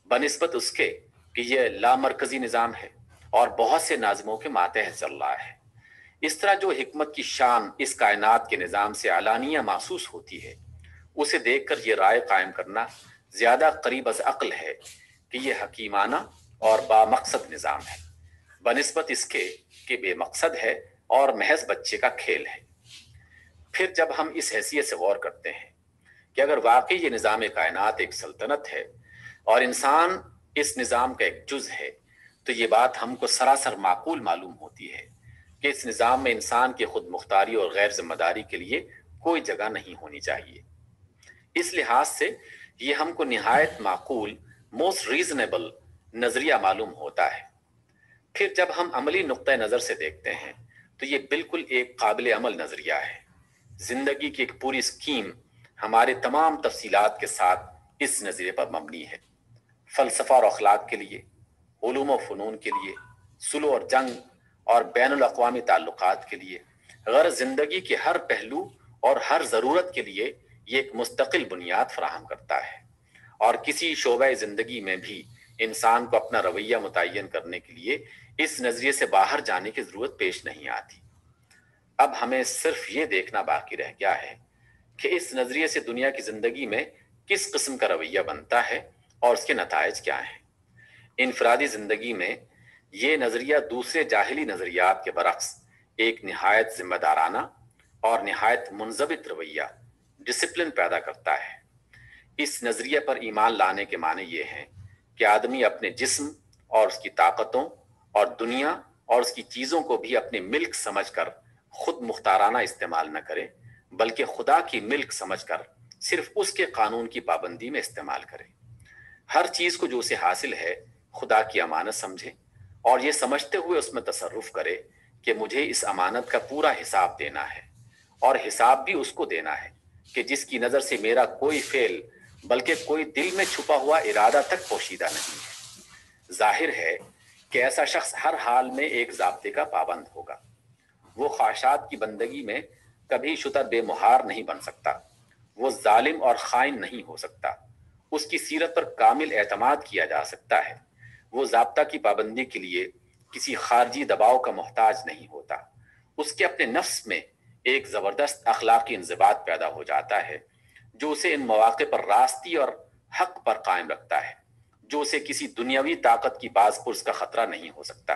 بنسبت اس کے کہ یہ لامرکزی نظام ہے اور بہت سے ناظموں کے ماتحت چل رہا ہے۔ اس طرح جو حکمت کی شان اس کائنات کے نظام سے علانیہ محسوس ہوتی ہے اسے دیکھ کر یہ رائے قائم کرنا زیادہ قریب از عقل ہے کہ یہ حکیمانہ اور با مقصد نظام ہے بنسبت اس کے کہ بے مقصد ہے اور محض بچے کا کھیل ہے۔ پھر جب ہم اس حیثیت سے غور کرتے ہیں کہ اگر واقعی یہ نظام کائنات ایک سلطنت ہے اور انسان اس نظام کا ایک جز ہے تو یہ بات ہم کو سراسر معقول معلوم ہوتی ہے کہ اس نظام میں انسان کی خود مختاری اور غیر ذمہ داری کے لیے کوئی جگہ نہیں ہونی چاہیے۔ اس لحاظ سے یہ ہم کو نہایت معقول، موسٹ ریزنیبل نظریہ معلوم ہوتا ہے۔ پھر جب ہم عملی نقطۂ نظر سے دیکھتے ہیں تو یہ بالکل ایک قابل عمل نظریہ ہے۔ زندگی کی ایک پوری اسکیم ہمارے تمام تفصیلات کے ساتھ اس نظریے پر مبنی ہے۔ فلسفہ اور اخلاق کے لیے، علوم و فنون کے لیے، صلح اور جنگ اور بین الاقوامی تعلقات کے لیے، غرض زندگی کے ہر پہلو اور ہر ضرورت کے لیے یہ ایک مستقل بنیاد فراہم کرتا ہے، اور کسی شعبہ زندگی میں بھی انسان کو اپنا رویہ متعین کرنے کے لیے اس نظریے سے باہر جانے کی ضرورت پیش نہیں آتی۔ اب ہمیں صرف یہ دیکھنا باقی رہ گیا ہے کہ اس نظریے سے دنیا کی زندگی میں کس قسم کا رویہ بنتا ہے اور اس کے نتائج کیا ہیں۔ انفرادی زندگی میں یہ نظریہ دوسرے جاہلی نظریات کے برعکس ایک نہایت ذمہ دارانہ اور نہایت منضبط رویہ، ڈسپلن پیدا کرتا ہے۔ اس نظریے پر ایمان لانے کے معنی یہ ہیں کہ آدمی اپنے جسم اور اس کی طاقتوں اور دنیا اور اس کی چیزوں کو بھی اپنے ملک سمجھ کر خود مختارانہ استعمال نہ کرے، بلکہ خدا کی ملک سمجھ کر صرف اس کے قانون کی پابندی میں استعمال کرے۔ ہر چیز کو جو اسے حاصل ہے خدا کی امانت سمجھے، اور یہ سمجھتے ہوئے اس میں تصرف کرے کہ مجھے اس امانت کا پورا حساب دینا ہے، اور حساب بھی اس کو دینا ہے کہ جس کی نظر سے میرا کوئی فعل بلکہ کوئی دل میں چھپا ہوا ارادہ تک پوشیدہ نہیں ہے۔ ظاہر ہے کہ ایسا شخص ہر حال میں ایک ضابطے کا پابند ہوگا۔ وہ خواہشات کی بندگی میں کبھی شتر بے مہار نہیں بن سکتا، وہ ظالم اور خائن نہیں ہو سکتا، اس کی سیرت پر کامل اعتماد کیا جا سکتا ہے، وہ ضابطہ کی پابندی کے لیے کسی خارجی دباؤ کا محتاج نہیں ہوتا، اس کے اپنے نفس میں ایک زبردست اخلاقی انضباط پیدا ہو جاتا ہے جو اسے ان مواقع پر راستی اور حق پر قائم رکھتا ہے، جو اسے کسی دنیاوی طاقت کی باز پرس کا خطرہ نہیں ہو سکتا۔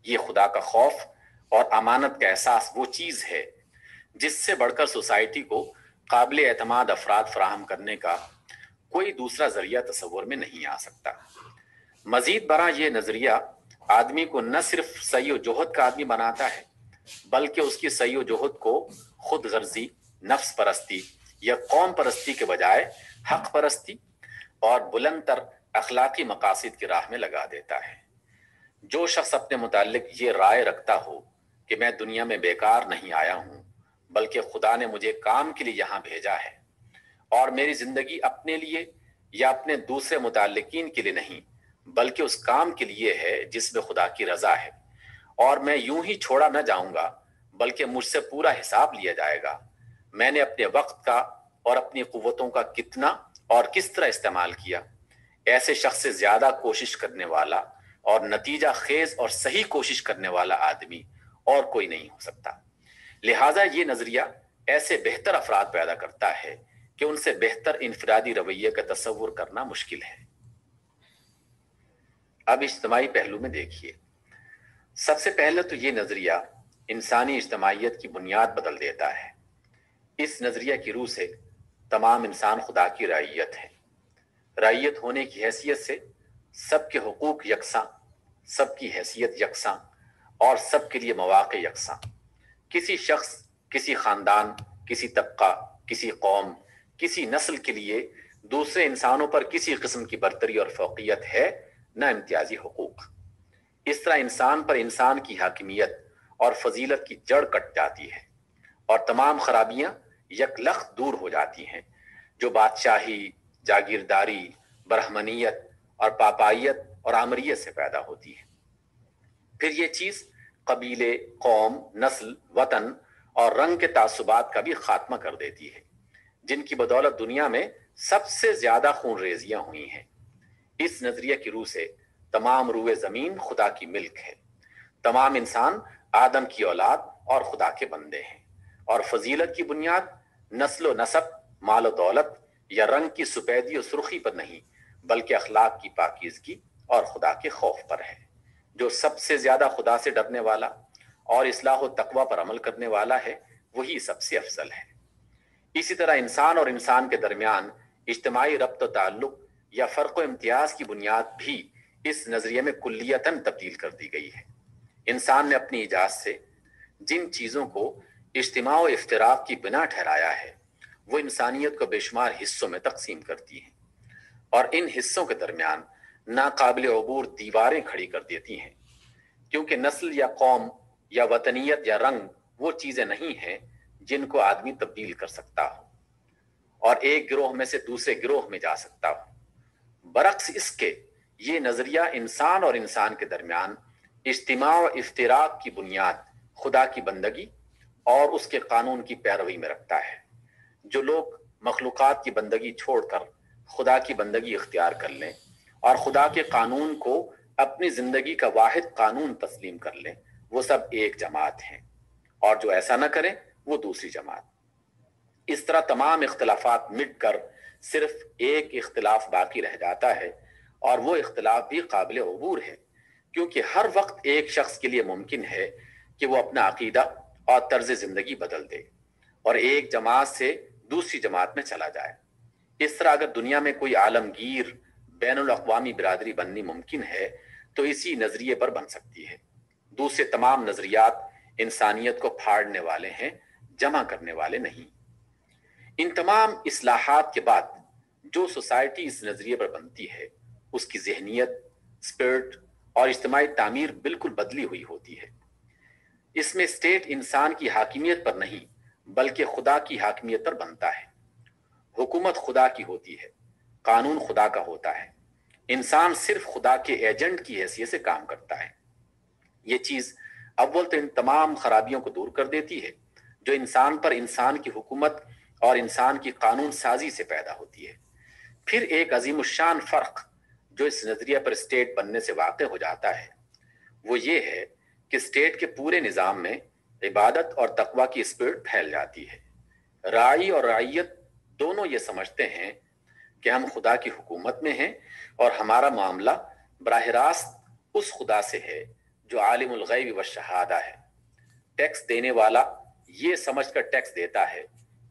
یہ خدا کا خوف اور امانت کا احساس وہ چیز ہے جس سے بڑھ کر سوسائٹی کو قابل اعتماد افراد فراہم کرنے کا کوئی دوسرا ذریعہ تصور میں نہیں آ سکتا۔ مزید برآں یہ نظریہ آدمی کو نہ صرف سعی و جہد کا آدمی بناتا ہے، بلکہ اس کی سعی و جہد کو خود غرضی، نفس پرستی یا قوم پرستی کے بجائے حق پرستی اور بلند تر اخلاقی مقاصد کی راہ میں لگا دیتا ہے۔ جو شخص اپنے متعلق یہ رائے رکھتا ہو کہ میں دنیا میں بیکار نہیں آیا ہوں، بلکہ خدا نے مجھے کام کے لیے یہاں بھیجا ہے، اور میری زندگی اپنے لیے یا اپنے دوسرے متعلقین کے لیے نہیں بلکہ اس کام کے لیے ہے جس میں خدا کی رضا ہے، اور میں یوں ہی چھوڑا نہ جاؤں گا بلکہ مجھ سے پورا حساب لیا جائے گا، میں نے اپنے وقت کا اور اپنی قوتوں کا کتنا اور کس طرح استعمال کیا، ایسے شخص سے زیادہ کوشش کرنے والا اور نتیجہ خیز اور صحیح کوشش کرنے والا آدمی اور کوئی نہیں ہو سکتا۔ لہٰذا یہ نظریہ ایسے بہتر افراد پیدا کرتا ہے کہ ان سے بہتر انفرادی رویے کا تصور کرنا مشکل ہے۔ اب اجتماعی پہلو میں دیکھیے، سب سے پہلے تو یہ نظریہ انسانی اجتماعیت کی بنیاد بدل دیتا ہے۔ اس نظریہ کی روح سے تمام انسان خدا کی رعیت ہے۔ رعیت ہونے کی حیثیت سے سب کے حقوق یکساں، سب کی حیثیت یکساں اور سب کے لیے مواقع یکساں۔ کسی شخص، کسی خاندان، کسی طبقہ، کسی قوم، کسی نسل کے لیے دوسرے انسانوں پر کسی قسم کی برتری اور فوقیت ہے نہ امتیازی حقوق۔ اس طرح انسان پر انسان کی حاکمیت اور فضیلت کی جڑ کٹ جاتی ہے، اور تمام خرابیاں یکلخت دور ہو جاتی ہیں جو بادشاہی، جاگیرداری، برہمنیت اور پاپائیت اور آمریت سے پیدا ہوتی ہے۔ پھر یہ چیز قبیلے، قوم، نسل، وطن اور رنگ کے تعصبات کا بھی خاتمہ کر دیتی ہے، جن کی بدولت دنیا میں سب سے زیادہ خون ریزیاں ہوئی ہیں۔ اس نظریے کی روح سے تمام روئے زمین خدا کی ملک ہے، تمام انسان آدم کی اولاد اور خدا کے بندے ہیں، اور فضیلت کی بنیاد نسل و نسب، مال و دولت یا رنگ کی سفیدی و سرخی پر نہیں بلکہ اخلاق کی پاکیزگی اور خدا کے خوف پر ہے۔ جو سب سے زیادہ خدا سے ڈرنے والا اور اصلاح و تقوی پر عمل کرنے والا ہے وہی سب سے افضل ہے۔ اسی طرح انسان اور انسان کے درمیان اجتماعی ربط و تعلق یا فرق و امتیاز کی بنیاد بھی اس نظریے میں کلیتاً تبدیل کر دی گئی ہے۔ انسان نے اپنی ایجاد سے جن چیزوں کو اجتماع و افتراق کی بنا ٹھہرایا ہے وہ انسانیت کو بے شمار حصوں میں تقسیم کرتی ہیں، اور ان حصوں کے درمیان ناقابل عبور دیواریں کھڑی کر دیتی ہیں، کیونکہ نسل یا قوم یا وطنیت یا رنگ وہ چیزیں نہیں ہیں جن کو آدمی تبدیل کر سکتا ہو اور ایک گروہ میں سے دوسرے گروہ میں جا سکتا ہو۔ برعکس اس کے یہ نظریہ انسان اور انسان کے درمیان اجتماع و افتراق کی بنیاد خدا کی بندگی اور اس کے قانون کی پیروی میں رکھتا ہے۔ جو لوگ مخلوقات کی بندگی چھوڑ کر خدا کی بندگی اختیار کر لیں اور خدا کے قانون کو اپنی زندگی کا واحد قانون تسلیم کر لیں وہ سب ایک جماعت ہیں، اور جو ایسا نہ کرے وہ دوسری جماعت۔ اس طرح تمام اختلافات مٹ کر صرف ایک اختلاف باقی رہ جاتا ہے، اور وہ اختلاف بھی قابل عبور ہے، کیونکہ ہر وقت ایک شخص کے لیے ممکن ہے کہ وہ اپنا عقیدہ اور طرز زندگی بدل دے اور ایک جماعت سے دوسری جماعت میں چلا جائے۔ اس طرح اگر دنیا میں کوئی عالمگیر بین الاقوامی برادری بننی ممکن ہے تو اسی نظریے پر بن سکتی ہے۔ دوسرے تمام نظریات انسانیت کو پھاڑنے والے ہیں، جمع کرنے والے نہیں۔ ان تمام اصلاحات کے بعد جو سوسائٹی اس نظریے پر بنتی ہے اس کی ذہنیت، اسپرٹ اور اجتماعی تعمیر بالکل بدلی ہوئی ہوتی ہے۔ اس میں اسٹیٹ انسان کی حاکمیت پر نہیں بلکہ خدا کی حاکمیت پر بنتا ہے۔ حکومت خدا کی ہوتی ہے، قانون خدا کا ہوتا ہے، انسان صرف خدا کے ایجنٹ کی حیثیت سے کام کرتا ہے۔ یہ چیز اول تو ان تمام خرابیوں کو دور کر دیتی ہے جو انسان پر انسان کی حکومت اور انسان کی قانون سازی سے پیدا ہوتی ہے۔ پھر ایک عظیم الشان فرق جو اس نظریے پر اسٹیٹ بننے سے واقع ہو جاتا ہے وہ یہ ہے کہ اسٹیٹ کے پورے نظام میں عبادت اور تقوی کی اسپرٹ پھیل جاتی ہے۔ راعی اور رعیت دونوں یہ سمجھتے ہیں کہ ہم خدا کی حکومت میں ہیں اور ہمارا معاملہ براہ راست اس خدا سے ہے جو عالم الغیب والشہادہ ہے۔ ٹیکس دینے والا یہ سمجھ کر ٹیکس دیتا ہے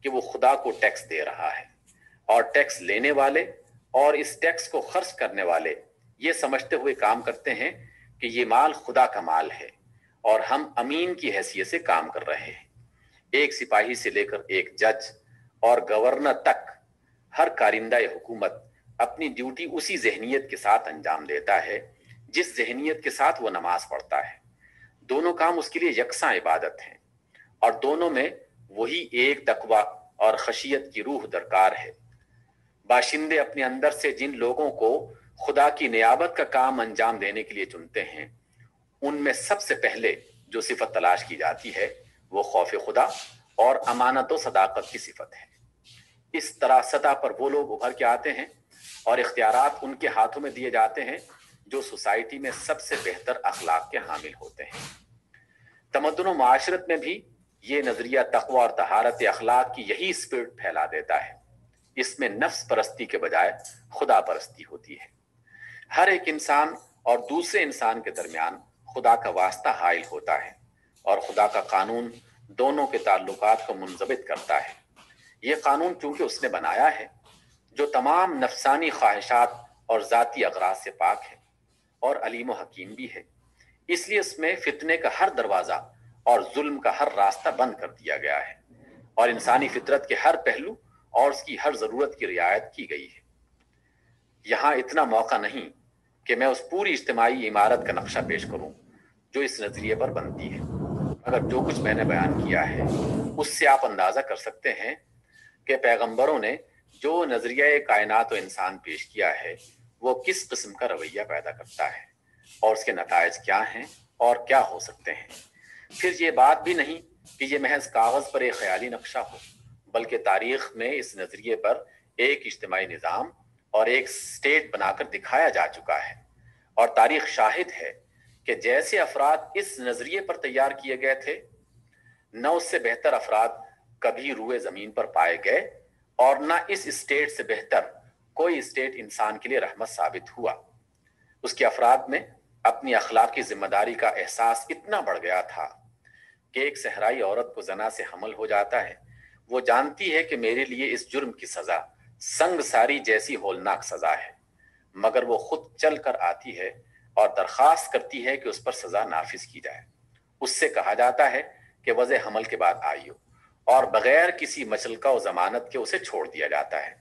کہ وہ خدا کو ٹیکس دے رہا ہے، اور ٹیکس لینے والے اور اس ٹیکس کو خرچ کرنے والے یہ سمجھتے ہوئے کام کرتے ہیں کہ یہ مال خدا کا مال ہے اور ہم امین کی حیثیت سے کام کر رہے ہیں۔ ایک سپاہی سے لے کر ایک جج اور گورنر تک ہر کارندہ حکومت اپنی ڈیوٹی اسی ذہنیت کے ساتھ انجام دیتا ہے جس ذہنیت کے ساتھ وہ نماز پڑھتا ہے۔ دونوں کام اس کے لیے یکساں عبادت ہیں، اور دونوں میں وہی ایک تقوی اور خشیت کی روح درکار ہے۔ باشندے اپنے اندر سے جن لوگوں کو خدا کی نیابت کا کام انجام دینے کے لیے چنتے ہیں ان میں سب سے پہلے جو صفت تلاش کی جاتی ہے وہ خوف خدا اور امانت و صداقت کی صفت ہے۔ اس طرح سطح پر وہ لوگ ابھر کے آتے ہیں اور اختیارات ان کے ہاتھوں میں دیے جاتے ہیں جو سوسائٹی میں سب سے بہتر اخلاق کے حامل ہوتے ہیں۔ تمدن و معاشرت میں بھی یہ نظریہ تقوی اور طہارت اخلاق کی یہی اسپرٹ پھیلا دیتا ہے۔ اس میں نفس پرستی کے بجائے خدا پرستی ہوتی ہے۔ ہر ایک انسان اور دوسرے انسان کے درمیان خدا کا واسطہ حائل ہوتا ہے، اور خدا کا قانون دونوں کے تعلقات کو منضبط کرتا ہے۔ یہ قانون چونکہ اس نے بنایا ہے جو تمام نفسانی خواہشات اور ذاتی اغراض سے پاک ہے اور علیم و حکیم بھی ہے، اس لیے اس میں فتنے کا ہر دروازہ اور ظلم کا ہر راستہ بند کر دیا گیا ہے، اور انسانی فطرت کے ہر پہلو اور اس کی ہر ضرورت کی رعایت کی گئی ہے۔ یہاں اتنا موقع نہیں کہ میں اس پوری اجتماعی عمارت کا نقشہ پیش کروں جو اس نظریے پر بنتی ہے، مگر جو کچھ میں نے بیان کیا ہے اس سے آپ اندازہ کر سکتے ہیں کہ پیغمبروں نے جو نظریہ کائنات و انسان پیش کیا ہے وہ کس قسم کا رویہ پیدا کرتا ہے اور اس کے نتائج کیا ہیں اور کیا ہو سکتے ہیں۔ پھر یہ بات بھی نہیں کہ یہ محض کاغذ پر ایک خیالی نقشہ ہو، بلکہ تاریخ میں اس نظریے پر ایک اجتماعی نظام اور ایک سٹیٹ بنا کر دکھایا جا چکا ہے، اور تاریخ شاہد ہے کہ جیسے افراد اس نظریے پر تیار کیے گئے تھے نہ اس سے بہتر افراد کبھی روئے زمین پر پائے گئے، اور نہ اس اسٹیٹ سے بہتر کوئی اسٹیٹ انسان کے لیے رحمت ثابت ہوا۔ اس کے افراد میں اپنی اخلاقی ذمہ داری کا احساس اتنا بڑھ گیا تھا کہ ایک صحرائی عورت کو زنا سے حمل ہو جاتا ہے، وہ جانتی ہے کہ میرے لیے اس جرم کی سزا سنگ ساری جیسی ہولناک سزا ہے، مگر وہ خود چل کر آتی ہے اور درخواست کرتی ہے کہ اس پر سزا نافذ کی جائے۔ اس سے کہا جاتا ہے کہ وضع حمل کے بعد آئی ہو، اور بغیر کسی مچلقہ و ضمانت کے اسے چھوڑ دیا جاتا ہے۔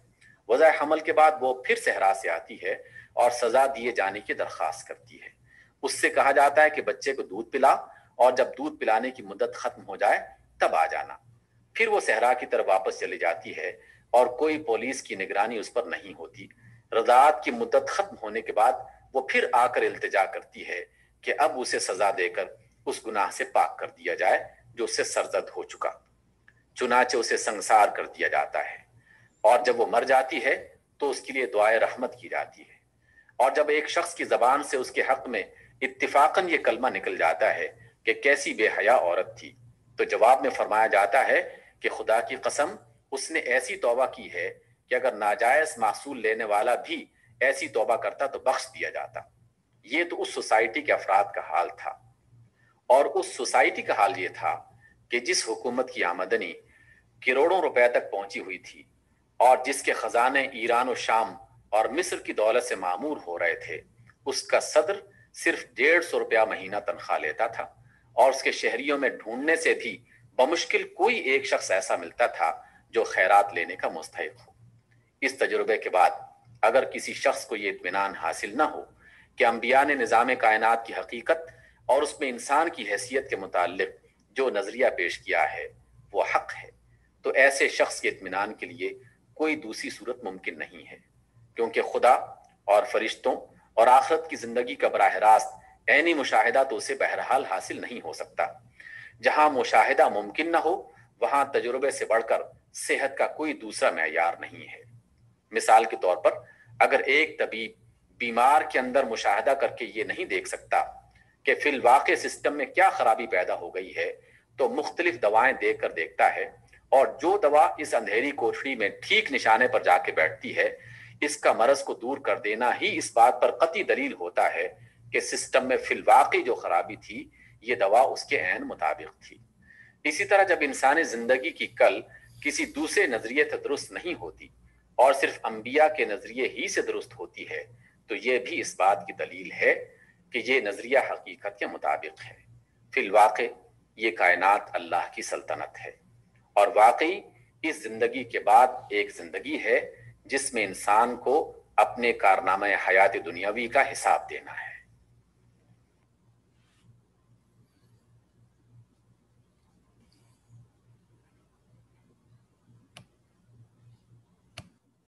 وضع حمل کے بعد وہ پھر صحرا سے آتی ہے اور سزا دیے جانے کی درخواست کرتی ہے۔ اس سے کہا جاتا ہے کہ بچے کو دودھ پلا، اور جب دودھ پلانے کی مدت ختم ہو جائے تب آ جانا۔ پھر وہ صحرا کی طرف واپس چلی جاتی ہے اور کوئی پولیس کی نگرانی اس پر نہیں ہوتی۔ رضاعت کی مدت ختم ہونے کے بعد وہ پھر آ کر التجا کرتی ہے کہ اب اسے سزا دے کر اس گناہ سے پاک کر دیا جائے جو اس سے سرزد ہو چکا۔ چنانچہ اسے سنسار کر دیا جاتا ہے، اور جب وہ مر جاتی ہے تو اس کے لیے دعائے رحمت کی جاتی ہے۔ اور جب ایک شخص کی زبان سے اس کے حق میں اتفاقاً یہ کلمہ نکل جاتا ہے کہ کیسی بے حیا عورت تھی، تو جواب میں فرمایا جاتا ہے کہ خدا کی قسم اس نے ایسی توبہ کی ہے کہ اگر ناجائز محصول لینے والا بھی ایسی توبہ کرتا تو بخش دیا جاتا۔ یہ تو اس سوسائٹی کے افراد کا حال تھا، اور اس سوسائٹی کا حال یہ تھا کہ جس حکومت کی آمدنی کروڑوں روپے تک پہنچی ہوئی تھی، اور جس کے خزانے ایران و شام اور مصر کی دولت سے معمور ہو رہے تھے، اس کا صدر صرف 150 روپیہ مہینہ تنخواہ لیتا تھا، اور اس کے شہریوں میں ڈھونڈنے سے بھی بمشکل کوئی ایک شخص ایسا ملتا تھا جو خیرات لینے کا مستحق ہو۔ اس تجربے کے بعد اگر کسی شخص کو یہ اطمینان حاصل نہ ہو کہ انبیاء نے نظام کائنات کی حقیقت اور اس میں انسان کی حیثیت کے متعلق جو نظریہ پیش کیا ہے وہ حق ہے، تو ایسے شخص کے اطمینان کے لیے کوئی دوسری صورت ممکن نہیں ہے، کیونکہ خدا اور فرشتوں اور آخرت کی زندگی کا براہ راست عینی مشاہدہ تو اسے بہرحال حاصل نہیں ہو سکتا۔ جہاں مشاہدہ ممکن نہ ہو وہاں تجربے سے بڑھ کر صحت کا کوئی دوسرا معیار نہیں ہے۔ مثال کے طور پر اگر ایک طبیب بیمار کے اندر مشاہدہ کر کے یہ نہیں دیکھ سکتا کہ فی الواقع سسٹم میں کیا خرابی پیدا ہو گئی ہے، تو مختلف دوائیں دے کر دیکھتا ہے، اور جو دوا اس اندھیری کوٹڑی میں ٹھیک نشانے پر جا کے بیٹھتی ہے، اس کا مرض کو دور کر دینا ہی اس بات پر قطعی دلیل ہوتا ہے کہ سسٹم میں فی الواقع جو خرابی تھی یہ دوا اس کے عین مطابق تھی۔ اسی طرح جب انسانی زندگی کی کل کسی دوسرے نظریے سے درست نہیں ہوتی اور صرف انبیاء کے نظریے ہی سے درست ہوتی ہے، تو یہ بھی اس بات کی دلیل ہے کہ یہ نظریہ حقیقت کے مطابق ہے۔ فی الواقع یہ کائنات اللہ کی سلطنت ہے، اور واقعی اس زندگی کے بعد ایک زندگی ہے جس میں انسان کو اپنے کارنامہ حیات دنیاوی کا حساب دینا ہے۔